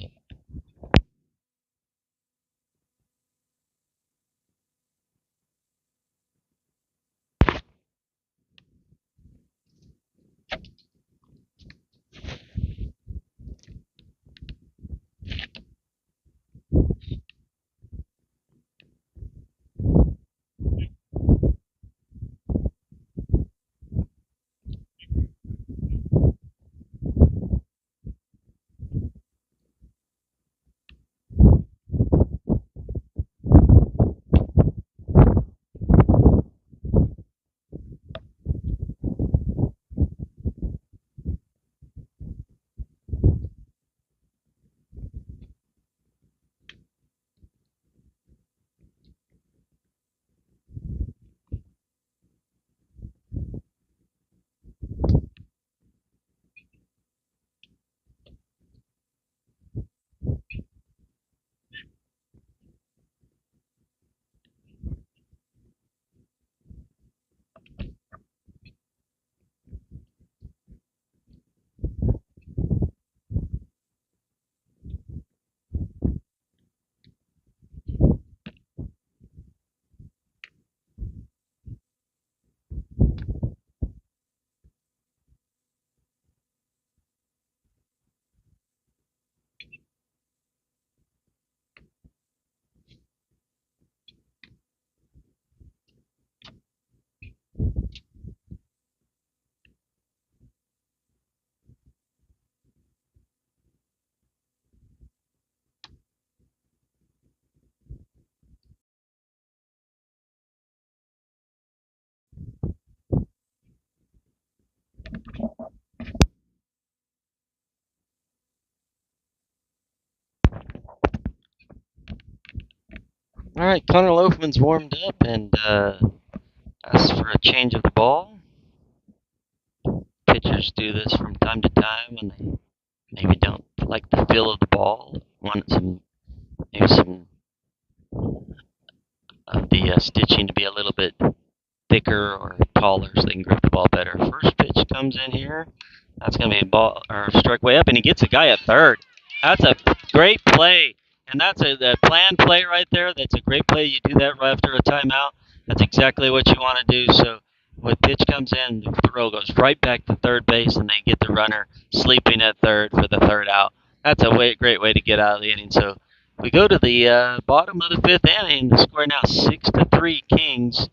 Speaker 1: All right, Connor Loafman's warmed up and asked for a change of the ball. Pitchers do this from time to time when they maybe don't like the feel of the ball, want maybe some of the stitching to be a little bit thicker or taller so they can grip the ball better. First pitch comes in here. That's going to be a ball or strike way up, and he gets a guy at third. That's a great play. And that's a planned play right there. That's a great play. You do that right after a timeout. That's exactly what you want to do. So when pitch comes in, the throw goes right back to third base, and they get the runner sleeping at third for the third out. That's a great way to get out of the inning. So we go to the bottom of the fifth inning. The score now 6-3 Kings.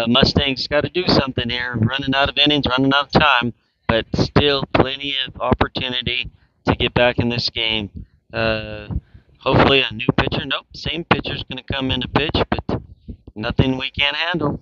Speaker 1: Mustangs got to do something here. Running out of innings, running out of time, but still plenty of opportunity to get back in this game. Hopefully a new pitcher. Nope, same pitcher's going to come in to pitch, but nothing we can't handle.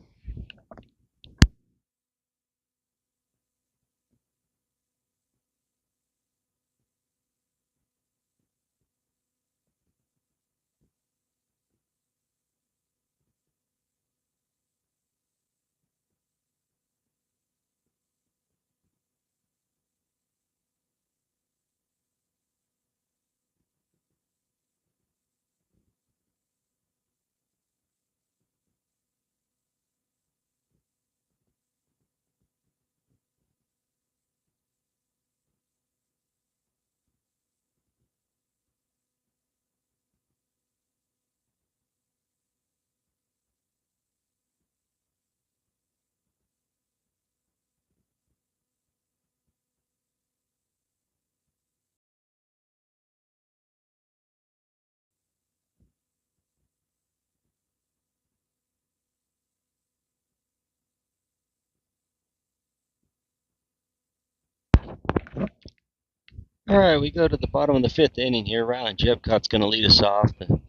Speaker 1: All right, we go to the bottom of the fifth inning here. Rylan Jepcott's going to lead us off. The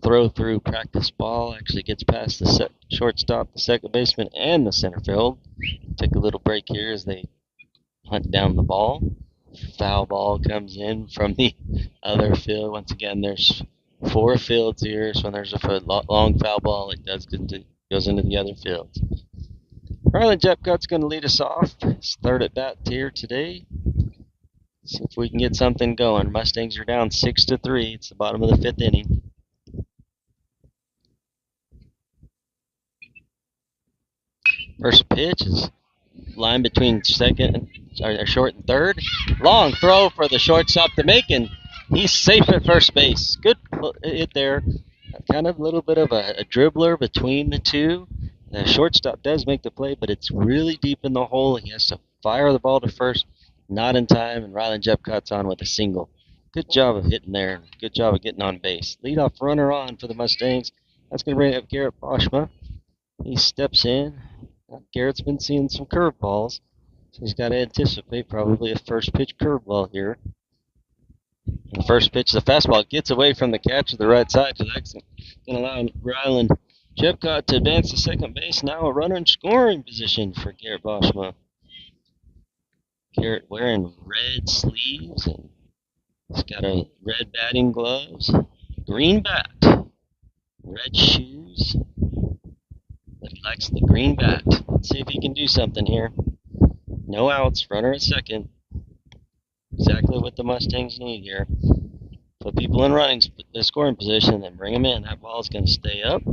Speaker 1: throw through practice ball actually gets past the shortstop, the second baseman, and the center field. Take a little break here as they hunt down the ball. Foul ball comes in from the other field. Once again, there's 4 fields here, so when there's a long foul ball, it goes into the other fields. Rylan Jepcott's going to lead us off. His third at bat here today. See if we can get something going. Mustangs are down 6-3. It's the bottom of the fifth inning. First pitch is line between short and third. Long throw for the shortstop to make, and he's safe at first base. Good hit there. Kind of a little bit of a dribbler between the two. The shortstop does make the play, but it's really deep in the hole. He has to fire the ball to first, not in time, and Rylan Jepcott's on with a single. Good job of hitting there. Good job of getting on base. Leadoff runner on for the Mustangs. That's going to bring up Garrett Boschma. He steps in. Garrett's been seeing some curveballs, so he's got to anticipate probably a first pitch curveball here. The first pitch, the fastball, gets away from the catcher to the right side, so that's going to allow Rylan Jepcott to advance to second base. Now a runner in scoring position for Garrett Boschma. Garrett wearing red sleeves, and he's got a red batting gloves, green bat, red shoes. But he likes the green bat. Let's see if he can do something here. No outs, runner at second. Exactly what the Mustangs need here. Put people in running, the scoring position, and bring them in. That ball is going to stay up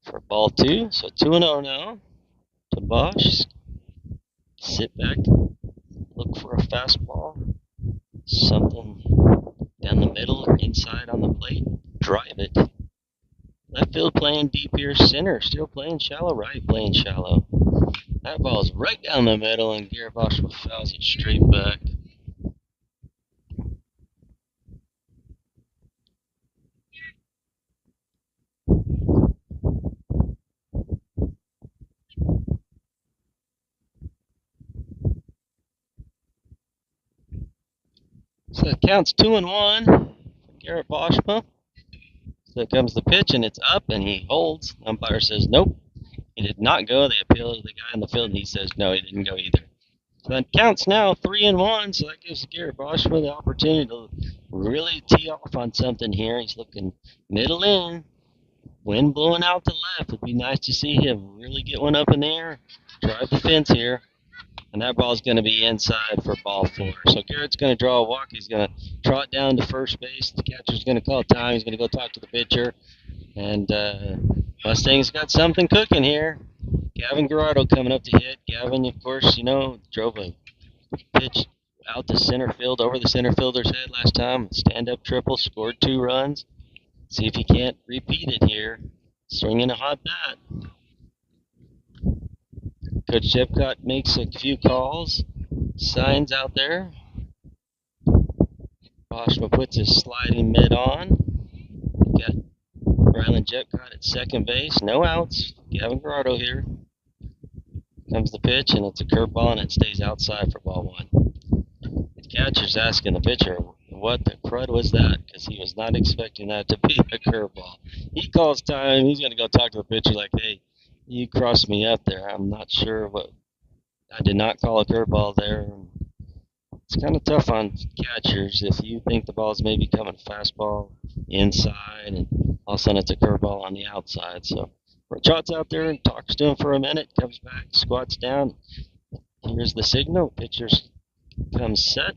Speaker 1: for ball 2. So 2-0 now to Bosch. Sit back, look for a fastball. Something down the middle or inside on the plate. Drive it. Left field playing deep here. Center still playing shallow. Right playing shallow. That ball's right down the middle, and Garrett Boschma fouls it straight back. So it counts 2-1 for Garrett Boschma. So comes the pitch, and it's up, and he holds. Umpire says nope. He did not go. They appeal to the guy in the field, and he says no, he didn't go either. So that counts now 3-1. So that gives Garrett Boschma the opportunity to really tee off on something here. He's looking middle in. Wind blowing out to left. Would be nice to see him really get one up in the air, drive the fence here. And that ball's going to be inside for ball 4. So Garrett's going to draw a walk. He's going to trot down to first base. The catcher's going to call time. He's going to go talk to the pitcher. And Mustang's got something cooking here. Gavin Garrido coming up to hit. Gavin, of course, drove a pitch out to center field over the center fielder's head last time. Stand-up triple, scored 2 runs. See if he can't repeat it here. Swinging a hot bat. Coach Jepcott makes a few calls. Signs out there. Boschma puts his sliding mitt on. Got Ryland Jepcott at second base. No outs. Gavin Grotto here. Comes the pitch, and it's a curveball, and it stays outside for ball 1. The catcher's asking the pitcher, what the crud was that? Because he was not expecting that to be a curveball. He calls time. He's going to go talk to the pitcher like, hey, you crossed me up there. I'm not sure what. I did not call a curveball there. It's kind of tough on catchers if you think the ball's maybe coming fastball inside, and all of a sudden it's a curveball on the outside. So Trot's out there and talks to him for a minute, comes back, squats down. Here's the signal. Pitcher comes set.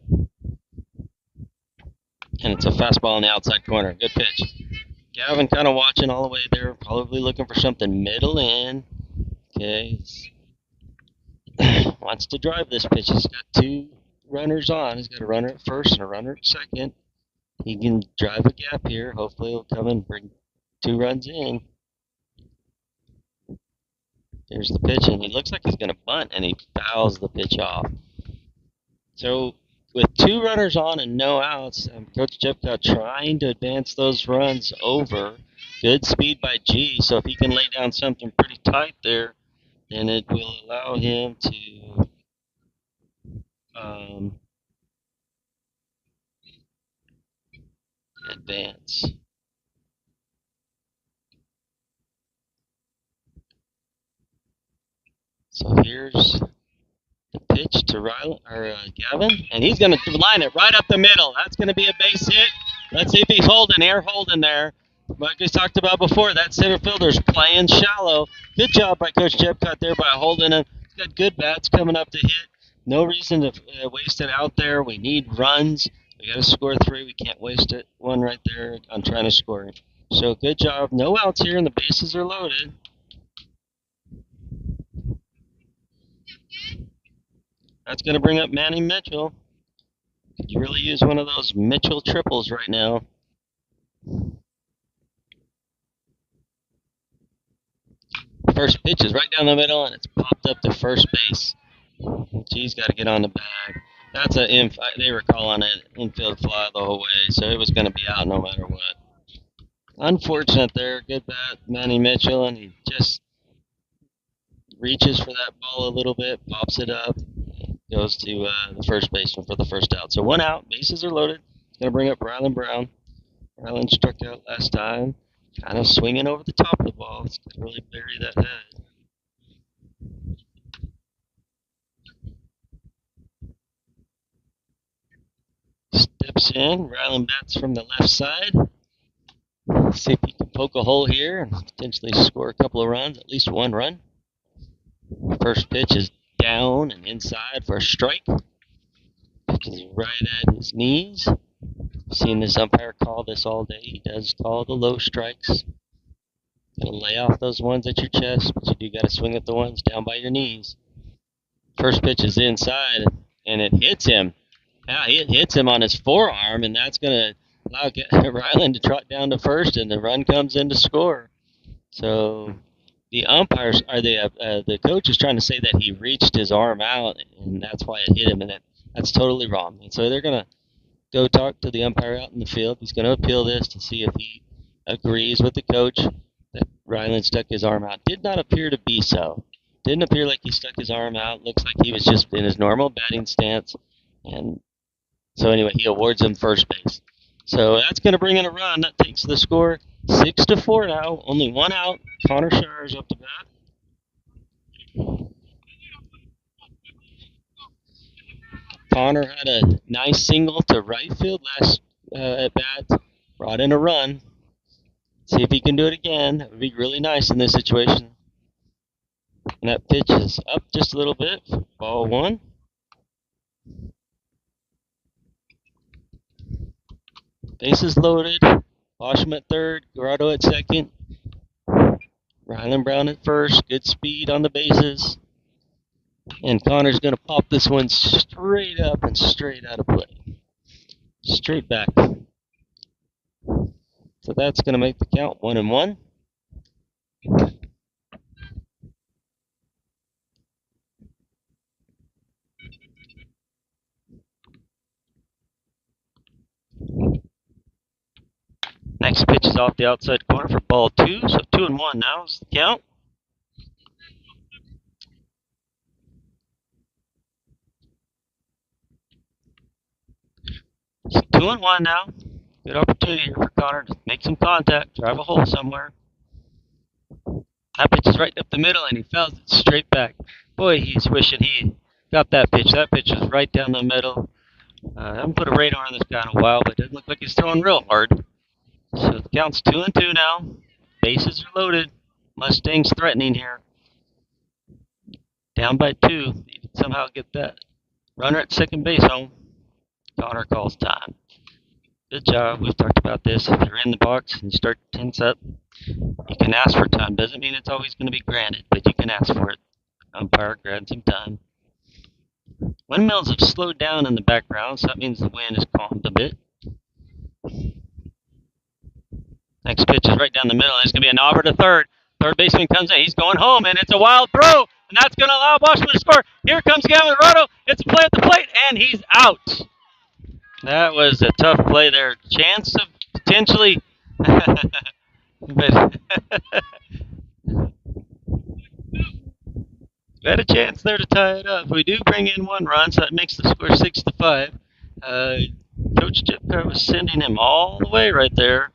Speaker 1: And it's a fastball in the outside corner. Good pitch. Gavin kind of watching all the way there, probably looking for something middle in. Okay. Wants to drive this pitch. He's got 2 runners on. He's got a runner at first and a runner at second. He can drive a gap here. Hopefully he'll come and bring 2 runs in. Here's the pitch, and he looks like he's going to bunt, and he fouls the pitch off. So with 2 runners on and no outs, Coach Jepcott trying to advance those runs over. Good speed by G, so if he can lay down something pretty tight there, then it will allow him to advance. So here's the pitch to Gavin, and he's going to line it right up the middle. That's going to be a base hit. Let's see if he's holding there. Like we talked about before, that center fielder's playing shallow. Good job by Coach Jepcott there by holding him. He's got good bats coming up to hit. No reason to waste it out there. We need runs. We got to score 3. We can't waste it. 1 right there on trying to score. So good job. No outs here, and the bases are loaded. That's going to bring up Manny Mitchell. Could you really use one of those Mitchell triples right now? First pitch is right down the middle, and it's popped up to first base. G's got to get on the bag. That's they were calling it infield fly the whole way, so it was going to be out no matter what. Unfortunate there. Good bat, Manny Mitchell, and he just reaches for that ball a little bit, pops it up, goes to the first baseman for the first out. So 1 out, bases are loaded. It's going to bring up Ryland Brown. Ryland struck out last time. Kind of swinging over the top of the ball. It's going to really bury that head. Steps in. Ryland bats from the left side. See if he can poke a hole here and potentially score a couple of runs, at least 1 run. First pitch is down and inside for a strike. Pitch is right at his knees. I've seen this umpire call this all day. He does call the low strikes. Gonna lay off those ones at your chest, but you do gotta swing at the ones down by your knees. First pitch is inside, and it hits him. Yeah, it hits him on his forearm, and that's gonna allow Ryland to trot down to first, and the run comes in to score. So the umpires the coach is trying to say that he reached his arm out, and that's why it hit him, and that's totally wrong. And so they're gonna go talk to the umpire out in the field. He's going to appeal this to see if he agrees with the coach that Ryland stuck his arm out. Did not appear to be so. Didn't appear like he stuck his arm out. Looks like he was just in his normal batting stance. And so anyway, he awards him first base. So that's going to bring in a run. That takes the score 6-4 now. Only 1 out. Connor Shires up to bat. Connor had a nice single to right field last at bat. Brought in a run. See if he can do it again. That would be really nice in this situation. And that pitch is up just a little bit. Ball 1. Bases loaded. Boschman at third. Grotto at second. Ryland Brown at first. Good speed on the bases. And Connor's going to pop this one straight up and straight out of play. Straight back. So that's going to make the count 1-1. Next pitch is off the outside corner for ball 2. So 2-1 now is the count. So 2-1 now. Good opportunity here for Connor to make some contact, drive a hole somewhere. That pitch is right up the middle, and he fouls it straight back. Boy, he's wishing he got that pitch. That pitch was right down the middle. I haven't put a radar on this guy in a while, but it doesn't look like he's throwing real hard. So the count's 2-2 now. Bases are loaded. Mustangs threatening here. Down by 2. He can somehow get that runner at second base home. Connor calls time. Good job. We've talked about this. If you're in the box and you start to tense up, you can ask for time. Doesn't mean it's always going to be granted, but you can ask for it. Umpire grant some time. Windmills have slowed down in the background, so that means the wind has calmed a bit. Next pitch is right down the middle, and it's going to be an over to third. Third baseman comes in. He's going home, and it's a wild throw, and that's going to allow Boschman to score. Here comes Gavin Rotto. It's a play at the plate, and he's out. That was a tough play there. Chance of potentially... but we had a chance there to tie it up. We do bring in 1 run, so that makes the score 6-5. Coach Chipcar was sending him all the way right there,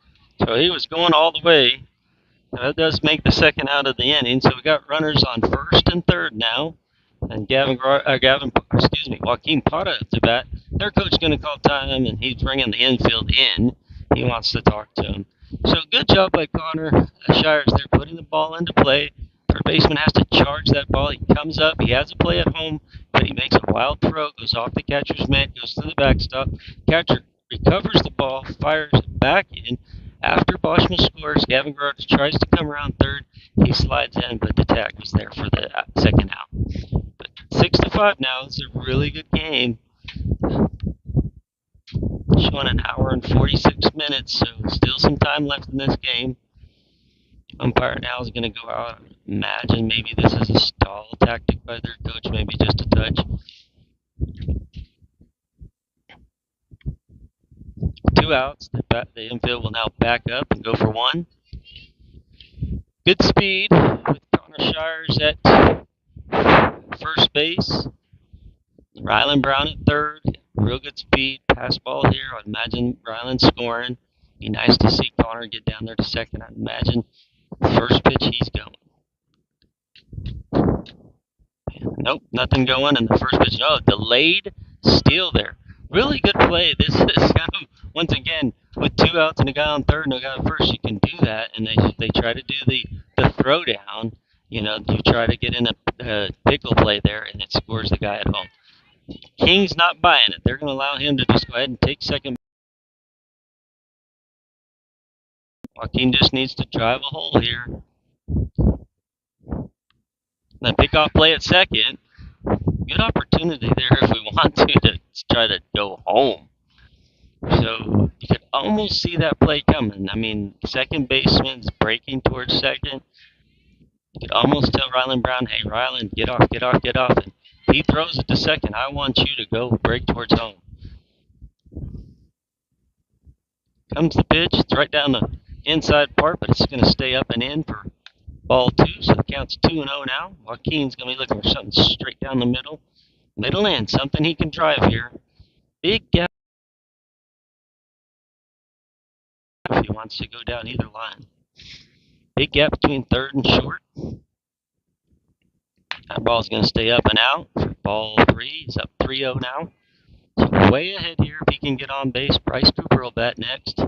Speaker 1: so he was going all the way. That does make the second out of the inning, so we got runners on first and third now. And Joaquin Pata up to bat. Their coach is going to call time, and he's bringing the infield in. He wants to talk to him. So good job by Connor Shires there, putting the ball into play. Third baseman has to charge that ball. He comes up. He has a play at home, but he makes a wild throw, goes off the catcher's mitt, goes to the backstop. Catcher recovers the ball, fires it back in. After Boschman scores, Gavin Grote tries to come around third. He slides in, but the tag was there for the second out. But 6-5 now. It's a really good game. Showing an hour and 46 minutes, so still some time left in this game. Umpire now is going to go out. Imagine maybe this is a stall tactic by their coach, maybe just a touch. 2 outs. The infield will now back up and go for 1. Good speed with Connor Shires at first base. Rylan Brown at third. Real good speed. Pass ball here. I'd imagine Rylan scoring. Be nice to see Connor get down there to second. I'd imagine first pitch he's going. Nope, nothing going in the first pitch. No, delayed steal there. Really good play. This is kind of, once again, with 2 outs and a guy on third and a guy on first, you can do that. And they try to do the throw down. You know, you try to get in a pickle play there, and it scores the guy at home. King's not buying it. They're going to allow him to just go ahead and take second. Joaquin just needs to drive a hole here. The pickoff play at second. Good opportunity there if we want to try to go home. So you could almost see that play coming. I mean, second baseman's breaking towards second. You could almost tell Rylan Brown, hey, Rylan, get off, get off, get off. And he throws it to second. I want you to go break towards home. Comes the pitch. It's right down the inside part, but it's going to stay up and in for ball 2. So the count's 2-0 now. Joaquin's going to be looking for something straight down the middle. Middle end, something he can drive here. Big gap if he wants to go down either line. Big gap between third and short. That ball's going to stay up and out for ball 3. He's up 3-0 now. So way ahead here if he can get on base. Bryce Cooper will bat next.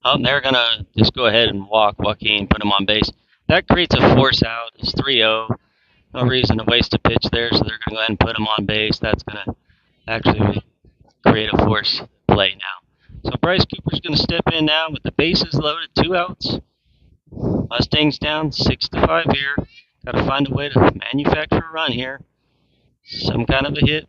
Speaker 1: Oh, they're going to just go ahead and walk Joaquin, put him on base. That creates a force out. It's 3-0. No reason to waste a pitch there, so they're going to go ahead and put him on base. That's going to actually create a force. play now. So Bryce Cooper's going to step in now with the bases loaded, 2 outs. Mustangs down 6-5 here. Got to find a way to manufacture a run here. Some kind of a hit.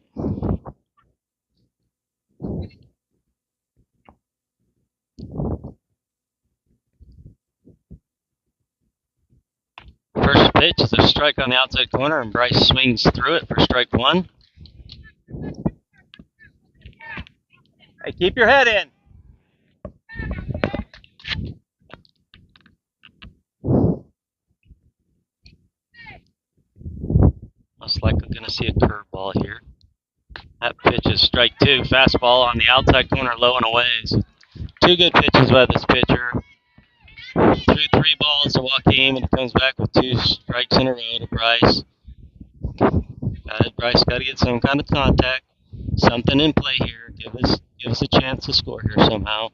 Speaker 1: First pitch is a strike on the outside corner, and Bryce swings through it for strike 1.
Speaker 3: Hey, keep your head in.
Speaker 1: Most likely going to see a curveball here. That pitch is strike 2. Fastball on the outside corner, low and away. So 2 good pitches by this pitcher. Threw 3 balls to Joaquin, and he comes back with 2 strikes in a row to Bryce. Bryce got to get some kind of contact, something in play here. Give us a chance to score here somehow.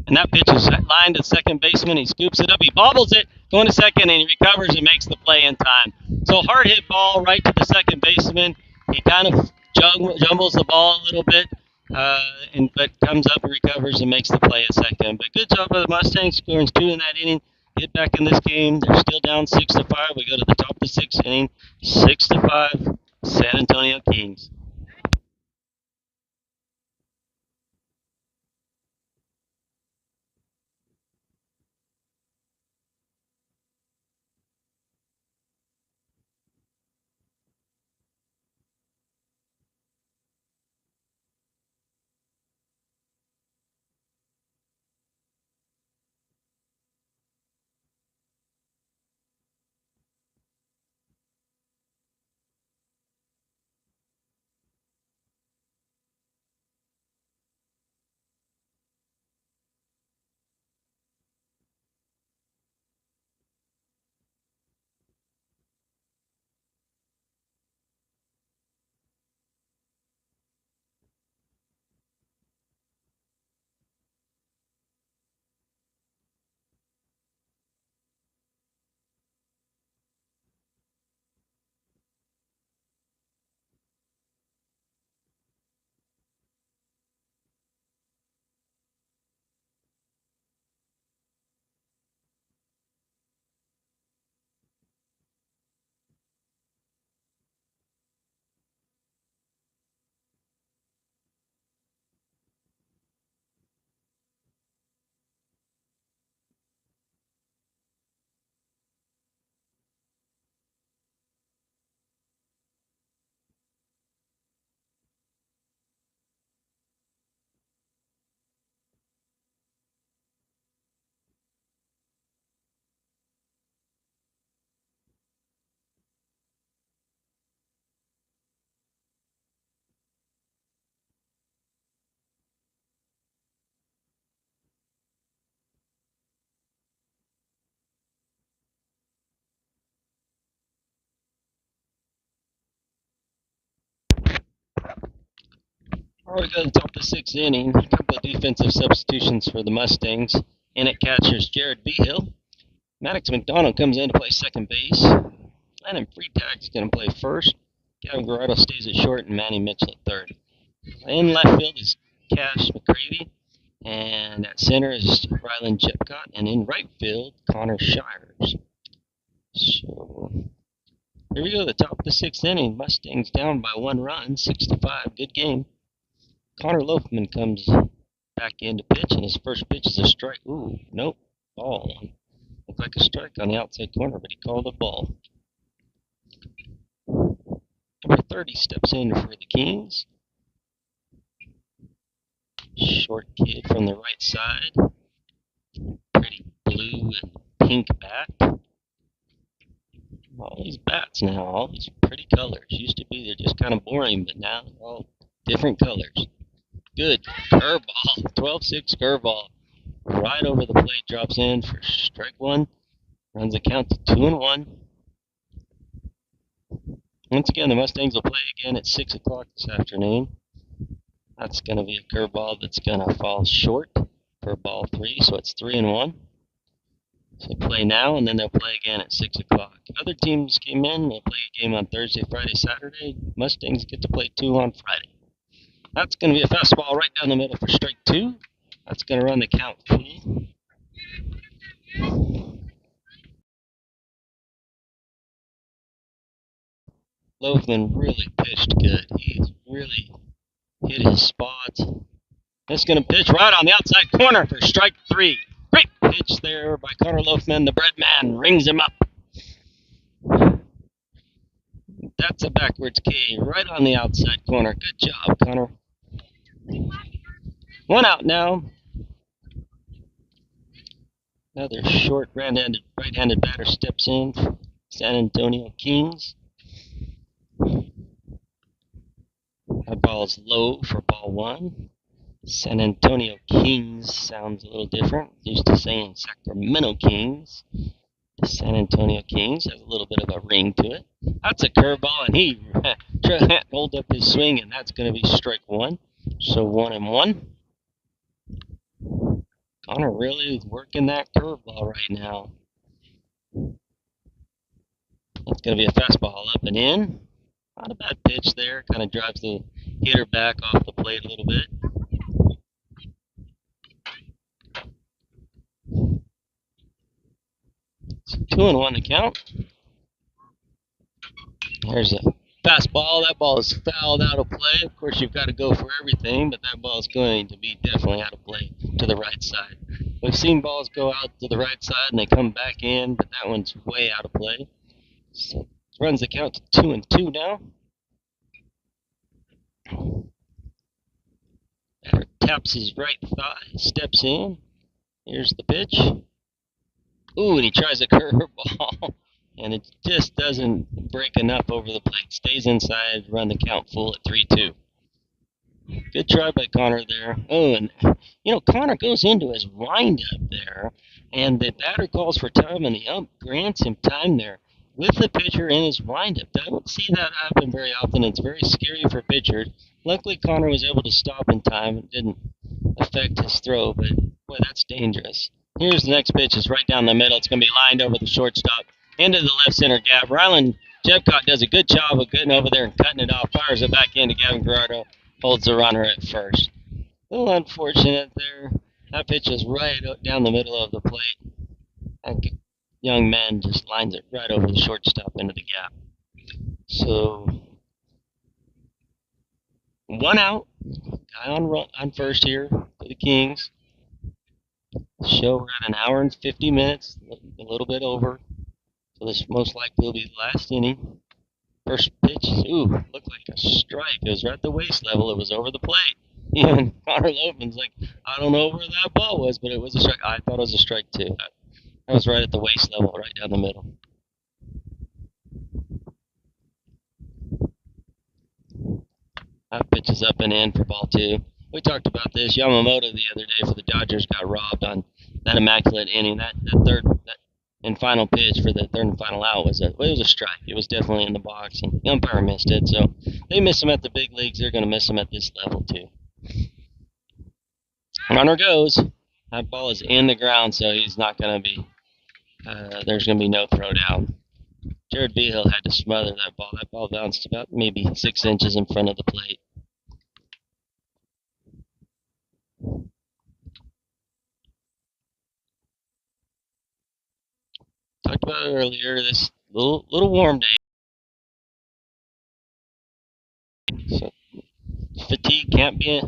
Speaker 1: And that pitch is lined to second baseman. He scoops it up. He bobbles it, going to second, and he recovers and makes the play in time. So hard hit ball right to the second baseman. He kind of jumbles the ball a little bit, but comes up and recovers and makes the play at second. But good job by the Mustangs, scoring 2 in that inning. Get back in this game. They're still down 6-5. We go to the top of the 6th inning, 6-5, San Antonio Kings. All right, we go to the top of the 6th inning. A couple of defensive substitutions for the Mustangs. In at catcher's Jared Behill. Maddox McDonald comes in to play second base. Landon Freitag's going to play first. Kevin Guerrero stays at short, and Manny Mitchell at third. In left field is Cash McCravey. And at center is Rylan Jepcott. And in right field, Connor Shires. So here we go, the top of the 6th inning. Mustangs down by 1 run, 6-5. Good game. Connor Loafman comes back in to pitch, and his first pitch is a strike. Ooh, nope, ball. Looked like a strike on the outside corner, but he called a ball. Number 30 steps in for the Kings. Short kid from the right side. Pretty blue and pink bat. All these bats now, all these pretty colors. Used to be they're just kind of boring, but now they're all different colors. Good curveball, 12-6 curveball. Right over the plate, drops in for strike 1. Runs the count to 2-1. Once again, the Mustangs will play again at 6 o'clock this afternoon. That's going to be a curveball that's going to fall short for ball 3, so it's 3-1. So they play now, and then they'll play again at 6 o'clock. Other teams came in. They'll play a game on Thursday, Friday, Saturday. Mustangs get to play 2 on Friday. That's going to be a fastball right down the middle for strike 2. That's going to run the count full. Loveland really pitched good. He's really hit his spots. That's going to pitch right on the outside corner for strike 3. Great pitch there by Connor Loafman. The bread man rings him up. That's a backwards K right on the outside corner. Good job, Connor. 1 out now. Another short right-handed batter steps in for San Antonio Kings. That ball is low for ball 1. San Antonio Kings sounds a little different. Used to saying Sacramento Kings. The San Antonio Kings has a little bit of a ring to it. That's a curveball, and he hold up his swing, and that's going to be strike 1. So 1-1. Connor really is working that curveball right now. It's going to be a fastball up and in. Not a bad pitch there. Kind of drives the hitter back off the plate a little bit. It's 2-1 to count. There's a fastball. That ball is fouled out of play. Of course, you've got to go for everything, but that ball is going to be definitely out of play to the right side. We've seen balls go out to the right side and they come back in, but that one's way out of play. So runs the count to 2-2 now. Batter taps his right thigh, steps in. Here's the pitch. Ooh, and he tries a curveball, and it just doesn't break enough over the plate. Stays inside, run the count full at 3-2. Good try by Connor there. Oh, and Connor goes into his windup there, and the batter calls for time, and the ump grants him time there with the pitcher in his windup. I don't see that happen very often. It's very scary for pitchers. Luckily, Connor was able to stop in time. It didn't affect his throw, but boy, that's dangerous. Here's the next pitch. It's right down the middle. It's going to be lined over the shortstop into the left center gap. Rylan Jepcott does a good job of getting over there and cutting it off. Fires it back into Gavin Gerardo. Holds the runner at first. A little unfortunate there. That pitch is right down the middle of the plate. That young man just lines it right over the shortstop into the gap. So 1 out. Guy on first here for the Kings. Show we're at 1 hour and 50 minutes, a little bit over. So this most likely will be the last inning. First pitch, looked like a strike. It was right at the waist level. It was over the plate. And Connor Loafman's like, I don't know where that ball was, but it was a strike. I thought it was a strike too. That was right at the waist level, right down the middle. That pitch is up and in for ball 2. We talked about this. Yamamoto the other day for the Dodgers got robbed on that immaculate inning. That third and final pitch for the third and final out was a strike. It was definitely in the box, and the umpire missed it. So they miss him at the big leagues. They're going to miss him at this level too. Runner goes. That ball is in the ground, so he's not going to be. There's going to be no throw down. Jared Behill had to smother that ball. That ball bounced about maybe 6 inches in front of the plate. Talked about it earlier, this little warm day. So fatigue can't be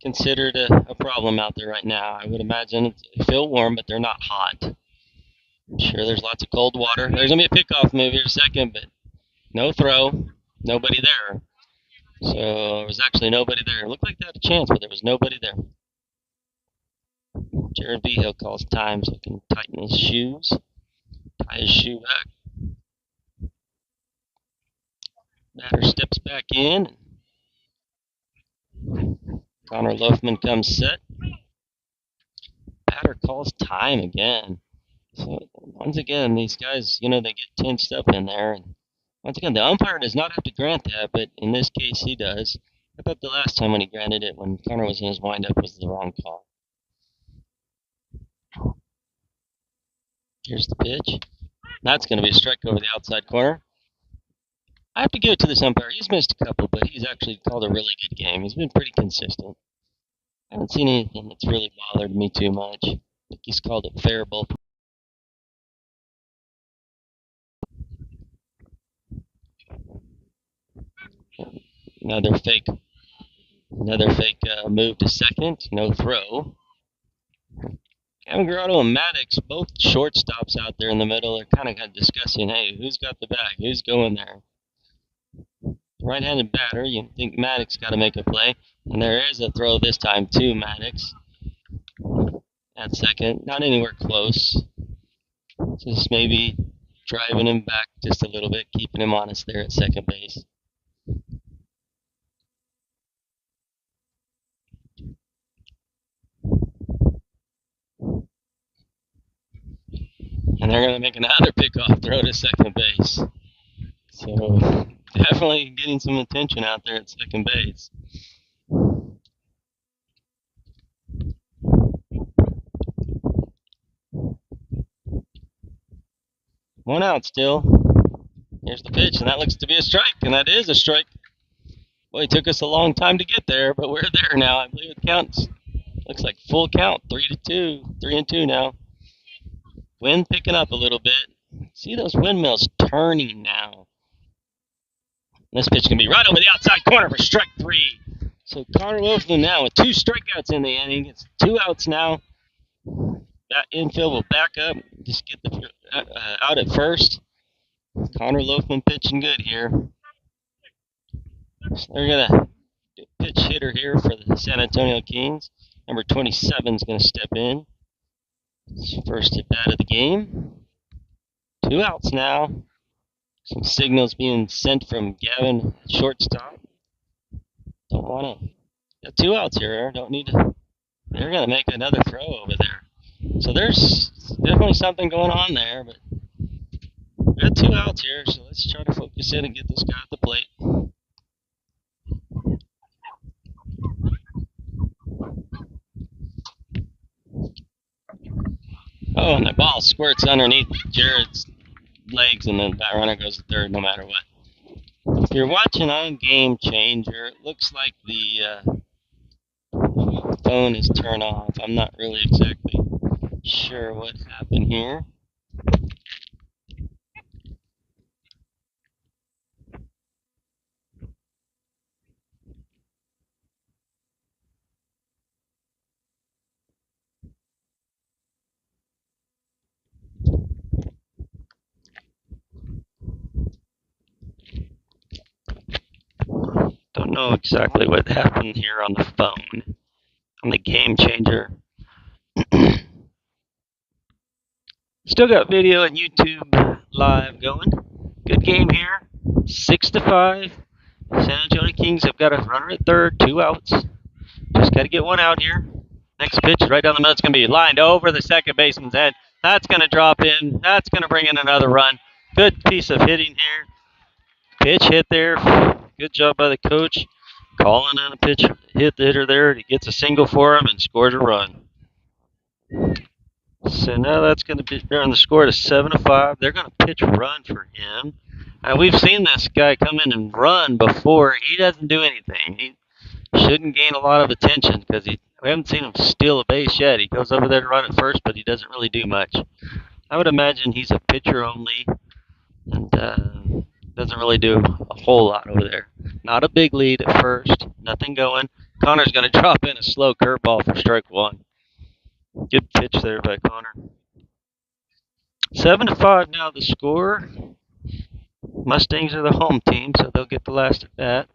Speaker 1: considered a problem out there right now. I would imagine they feel warm, but they're not hot. I'm sure there's lots of cold water. There's going to be a pickoff move here in a second, but no throw, nobody there. So there was actually nobody there. It looked like they had a chance, but there was nobody there. Jared Behill calls time so he can tighten his shoes. Tie his shoe back. Batter steps back in. Connor Loafman comes set. Batter calls time again. So once again, these guys, they get tensed up in there. And once again, the umpire does not have to grant that, but in this case, he does. I thought the last time when he granted it, when Connor was in his windup, was the wrong call. Here's the pitch. That's going to be a strike over the outside corner. I have to give it to this umpire. He's missed a couple, but he's actually called a really good game. He's been pretty consistent. I haven't seen anything that's really bothered me too much. I think he's called a fair ball. Another fake move to second. No throw. Kevin Grotto and Maddox, both shortstops out there in the middle, are kind of discussing, hey, who's got the bag? Who's going there? Right-handed batter, you think Maddox got to make a play. And there is a throw this time to Maddox at second. Not anywhere close. Just maybe driving him back just a little bit, keeping him honest there at second base. And they're going to make another pickoff throw to second base. So definitely getting some attention out there at second base. One out still. Here's the pitch, and that looks to be a strike, and that is a strike. Well, it took us a long time to get there, but we're there now. I believe it counts. Looks like full count, 3-2, 3-2 now. Wind picking up a little bit. See those windmills turning now. This pitch can be right over the outside corner for strike 3. So Connor Wolfman now with 2 strikeouts in the inning. It's 2 outs now. That infield will back up. Just get the out at first. Connor Loafman pitching good here. So they're going to pitch hitter here for the San Antonio Kings. Number 27 is going to step in. First at bat of the game. 2 outs now. Some signals being sent from Gavin, shortstop. Don't want to. Got 2 outs here. Don't need to. They're going to make another throw over there. So there's definitely something going on there, but we got 2 outs here, so let's try to focus in and get this guy at the plate. Oh, and the ball squirts underneath Jared's legs, and the bat runner goes to third no matter what. If you're watching on Game Changer, it looks like the phone is turned off. I'm not really exactly sure what happened here. Don't know exactly what happened here on the phone, on the Game Changer. Still got video and YouTube live going. Good game here. 6-5. San Antonio Kings have got a runner at third, 2 outs. Just got to get 1 out here. Next pitch right down the middle. It's going to be lined over the second baseman's head. That's going to drop in. That's going to bring in another run. Good piece of hitting here. Pitch hit there. Good job by the coach. Calling on a pitch, hit the hitter there. He gets a single for him and scores a run. So now that's going to be on the score to 7-5. They're going to pitch a run for him. We've seen this guy come in and run before. He doesn't do anything. He shouldn't gain a lot of attention because we haven't seen him steal a base yet. He goes over there to run at first, but he doesn't really do much. I would imagine he's a pitcher only and doesn't really do a whole lot over there. Not a big lead at first. Nothing going. Connor's going to drop in a slow curveball for strike 1. Good pitch there by Connor. 7-5 now the score. Mustangs are the home team, so they'll get the last at bat.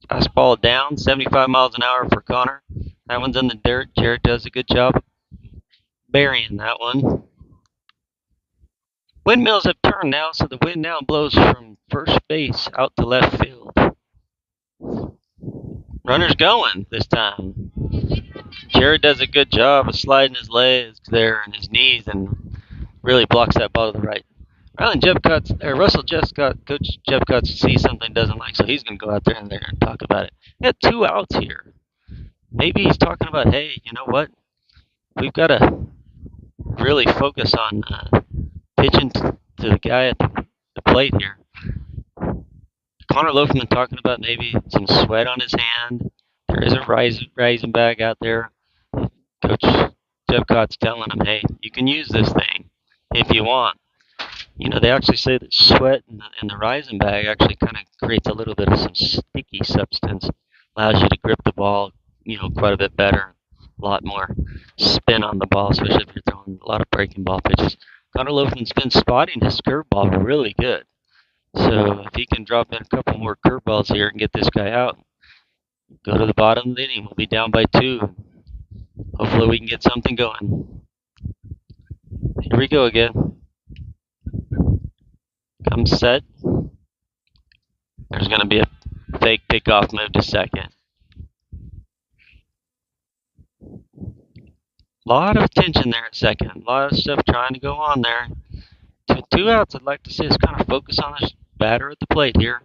Speaker 1: Fastball down, 75 miles an hour for Connor. That one's in the dirt. Jared does a good job burying that one. Windmills have turned now, so the wind now blows from first base out to left field. Runner's going this time. Jared does a good job of sliding his legs there and his knees and really blocks that ball to the right. Russell Coach Jeff Cutts sees something he doesn't like, so he's going to go out there and talk about it. He had 2 outs here. Maybe he's talking about, hey, you know what? we've got to really focus on pitching to the guy at the plate here. Connor Loafman talking about maybe some sweat on his hand. There is a rising bag out there. Coach Jeffcott's telling him, hey, you can use this thing if you want. They actually say that sweat in the rising bag actually kind of creates a little bit of some sticky substance, allows you to grip the ball, quite a bit better, a lot more spin on the ball, especially if you're throwing a lot of breaking ball pitches. Connor Loafman's been spotting his curveball really good. So if he can drop in a couple more curveballs here and get this guy out, go to the bottom of the inning, we'll be down by 2. Hopefully we can get something going. Here we go again. Come set. There's going to be a fake pickoff move to second. A lot of tension there at second. A lot of stuff trying to go on there. Two outs, I'd like to see us kind of focus on this batter at the plate here.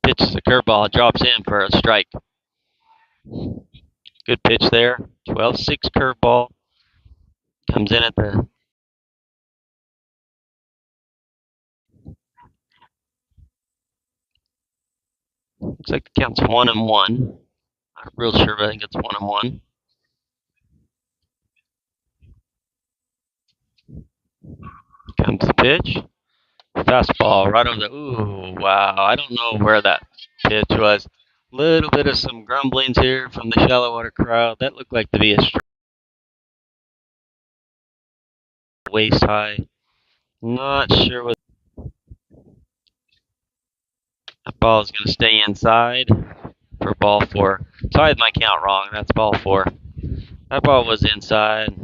Speaker 1: Pitches the curveball, drops in for a strike. Good pitch there. 12-6 curveball. Comes in at the looks like the count's 1-1. Not real sure, but I think it's 1-1. Comes the pitch. Fastball right over the. Ooh, wow. I don't know where that pitch was. Little bit of some grumblings here from the shallow water crowd. That looked like to be a strike. Waist high. Not sure what. That ball is going to stay inside for ball 4. So I had my count wrong. That's ball 4. That ball was inside.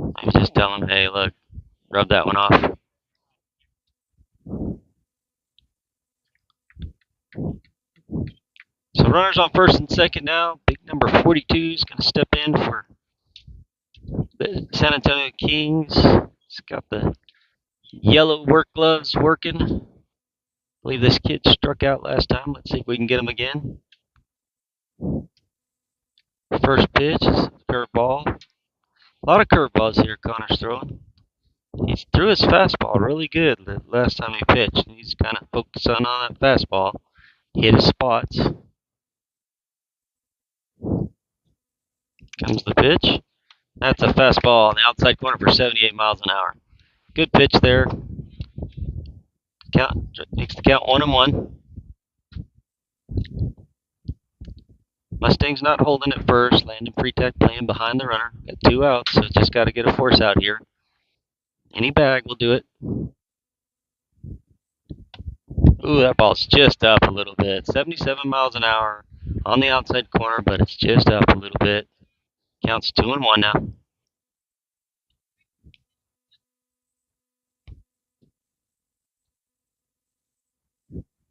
Speaker 1: I was just telling him, hey, look, rub that one off. So runners on first and second now. Big number 42 is going to step in for the San Antonio Kings. He's got the yellow work gloves working. I believe this kid struck out last time. Let's see if we can get him again. First pitch is curveball. A lot of curveballs here Connor's throwing. He threw his fastball really good the last time he pitched. He's kind of focusing on that fastball. Hit his spots. Comes the pitch. That's a fastball on the outside corner for 78 miles an hour. Good pitch there. Makes the count 1-1. Mustangs not holding at first. Landon Pretek playing behind the runner. Got 2 outs, so just got to get a force out here. Any bag will do it. Ooh, that ball's just up a little bit. 77 miles an hour on the outside corner, but it's just up a little bit. Counts 2-1 now.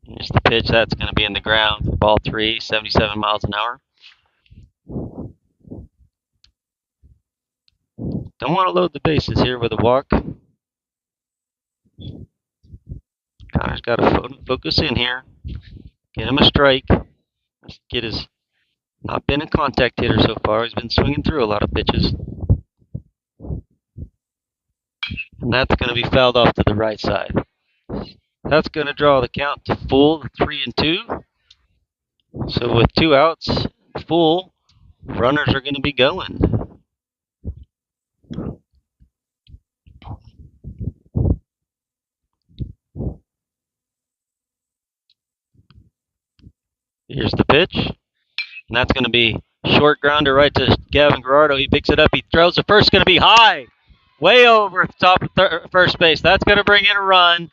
Speaker 1: Here's the pitch. That's going to be in the ground for ball 3, 77 miles an hour. Don't want to load the bases here with a walk. Connor's got to focus in here. Get him a strike. This kid has not been a contact hitter so far. He's been swinging through a lot of pitches. And that's going to be fouled off to the right side. That's going to draw the count to full, 3-2. So with 2 outs, full, runners are going to be going. Here's the pitch. And that's going to be short grounder right to Gavin Gerardo. He picks it up. He throws the first. Going to be high. Way over the top of first base. That's going to bring in a run.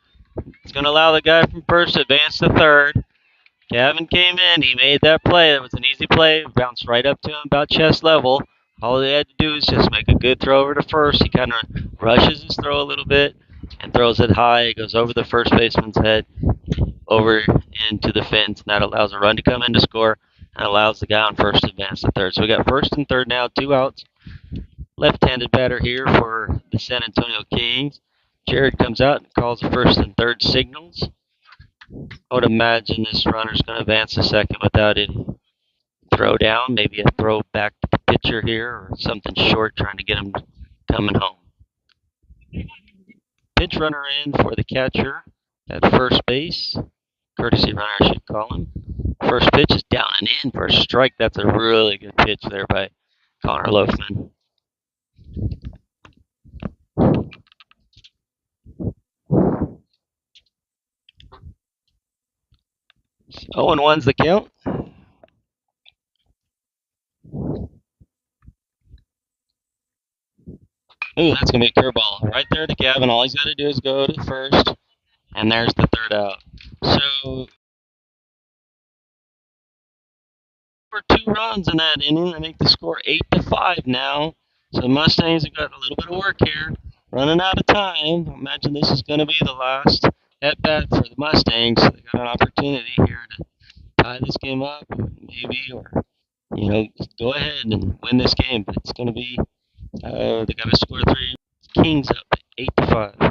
Speaker 1: It's going to allow the guy from first to advance to third. Gavin came in. He made that play. That was an easy play. Bounced right up to him about chest level. All he had to do is just make a good throw over to first. He kind of rushes his throw a little bit and throws it high. It goes over the first baseman's head, over into the fence, and that allows a run to come in to score and allows the guy on first to advance to third. So we got first and third now, 2 outs. left-handed batter here for the San Antonio Kings. Jared comes out and calls the first and third signals. I would imagine this runner's going to advance to second without any throw down, maybe a throw back to the pitcher here or something short trying to get him coming home. Pinch runner in for the catcher at first base. Courtesy runner, I should call him. First pitch is down and in for a strike. That's a really good pitch there by Connor Loafman. 0-1's the count. Ooh, that's going to be a curveball. Right there to Gavin. All he's got to do is go to first, and there's the third out. So, for 2 runs in that inning, I make the score 8-5 now. So the Mustangs have got a little bit of work here. Running out of time. I imagine this is going to be the last at-bat for the Mustangs. They got an opportunity here to tie this game up, maybe, or, go ahead and win this game. But it's going to be, they got to score 3. Kings up 8-5.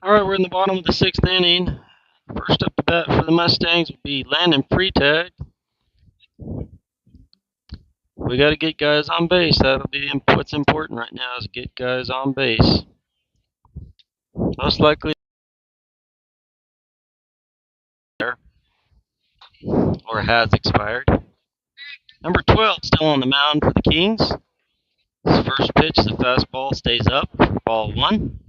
Speaker 1: All right, we're in the bottom of the 6th inning. First up to bat for the Mustangs will be Landon Freitag. We got to get guys on base. That'll be what's important right now is get guys on base. Most likely or has expired. Number 12 still on the mound for the Kings. His first pitch, the fastball stays up. Ball 1.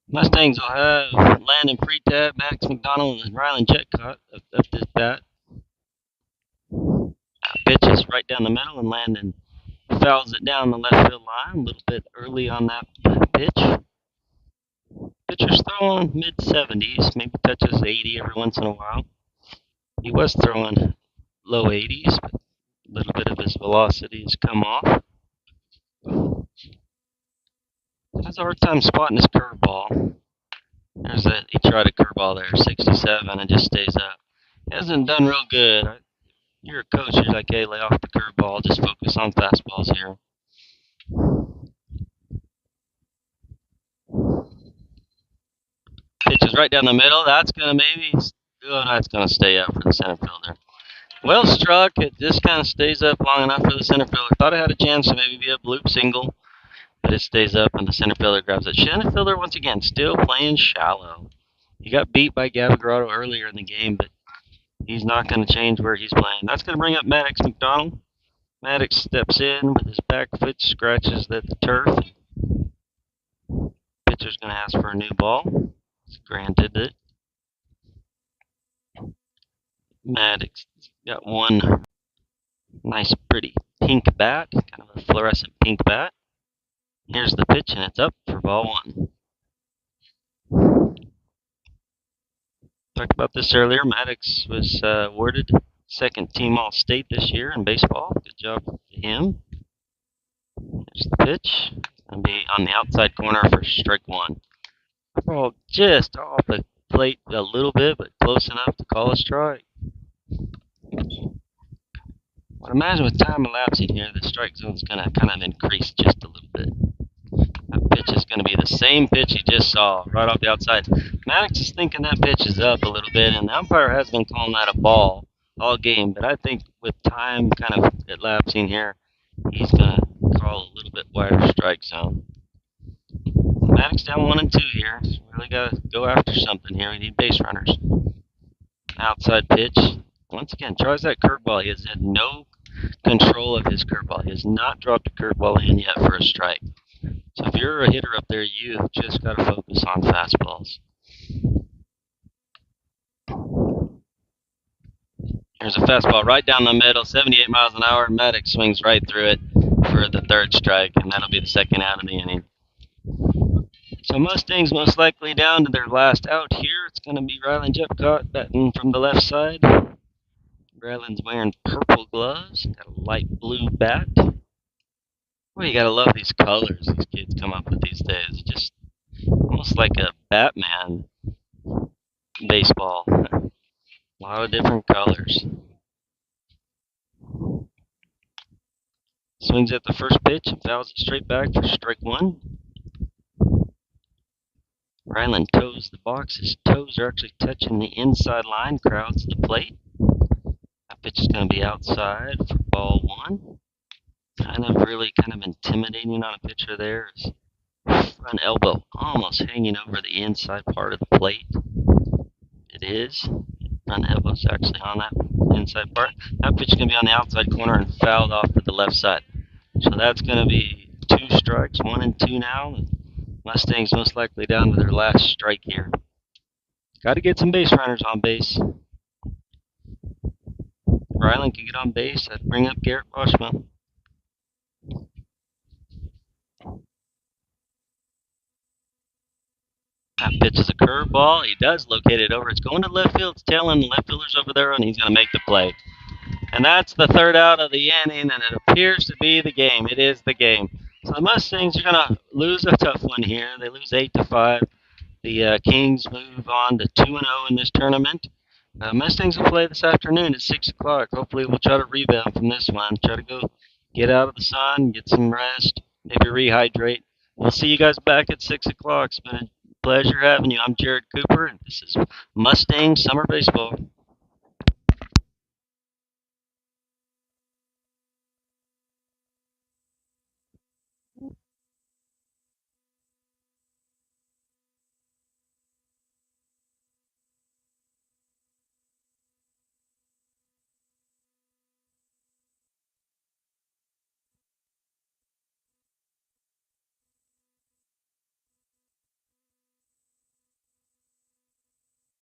Speaker 1: Mustangs will have Landon Freitag, Max McDonald, and Rylan Jetcott up this bat. Pitch is right down the middle, and Landon fouls it down the left field line a little bit early on that pitch. Pitcher's throwing mid-70s, maybe touches 80 every once in a while. He was throwing low 80s, but a little bit of his velocity has come off. Has a hard time spotting his curveball. He tried a curveball there, 67, and just stays up. He hasn't done real good. You're a coach, you're like, hey, lay off the curveball, just focus on fastballs here. Pitches right down the middle. That's going to stay up for the center fielder. Well struck. It just kind of stays up long enough for the center fielder. Thought it had a chance to maybe be a bloop single, but it stays up and the center fielder grabs it. Center fielder, once again, still playing shallow. He got beat by Gavin Grotto earlier in the game, but he's not going to change where he's playing. That's going to bring up Maddox McDonald. Maddox steps in with his back foot, scratches at the turf. Pitcher's going to ask for a new ball. He's granted it. Maddox got one nice, pretty pink bat, kind of a fluorescent pink bat. Here's the pitch, and it's up for ball 1. Talked about this earlier. Maddox was awarded second team All-State this year in baseball. Good job to him. There's the pitch. Gonna be on the outside corner for strike one. Ball just off the plate a little bit, but close enough to call a strike. I imagine with time elapsing here, the strike zone's gonna kind of increase just a little bit. That pitch is gonna be the same pitch you just saw, right off the outside. Maddox is thinking that pitch is up a little bit, and the umpire has been calling that a ball all game. But I think with time kind of elapsing here, he's gonna call a little bit wider strike zone. Maddox down 1-2 here. Really gotta go after something here. We need base runners. Outside pitch. Once again, tries that curveball. He has had no control of his curveball. He has not dropped a curveball in yet for a strike. So if you're a hitter up there, you've just got to focus on fastballs. Here's a fastball right down the middle, 78 miles an hour. Maddox swings right through it for the third strike, and that'll be the second out of the inning. So Mustangs most likely down to their last out here. It's going to be Ryland Jeffcott batting from the left side. Ryland's wearing purple gloves, got a light blue bat. Boy, you gotta love these colors these kids come up with these days. It's just almost like a Batman baseball. A lot of different colors. Swings at the first pitch and fouls it straight back for strike one. Ryland toes the box. His toes are actually touching the inside line, crowds the plate. That pitch is going to be outside for ball one. Kind of intimidating on a pitcher there. His front elbow almost hanging over the inside part of the plate. It is. Front elbow's actually on that inside part. That pitch is going to be on the outside corner and fouled off to the left side. So that's going to be 2 strikes, 1-2 now. Mustangs most likely down to their last strike here. Got to get some base runners on base. Ryland can get on base. That'd bring up Garrett Boschma. That pitch is a curveball. He does locate it over. It's going to left field. It's tailing the left fielder's over there, and he's going to make the play. And that's the third out of the inning, and it appears to be the game. It is the game. So the Mustangs are going to lose a tough one here. They lose 8-5. The Kings move on to 2-0 in this tournament. Mustangs will play this afternoon at 6 o'clock. Hopefully we'll try to rebound from this one. Try to go get out of the sun, get some rest, maybe rehydrate. We'll see you guys back at 6 o'clock. It's been a pleasure having you. I'm Jared Cooper, and this is Mustang Summer Baseball.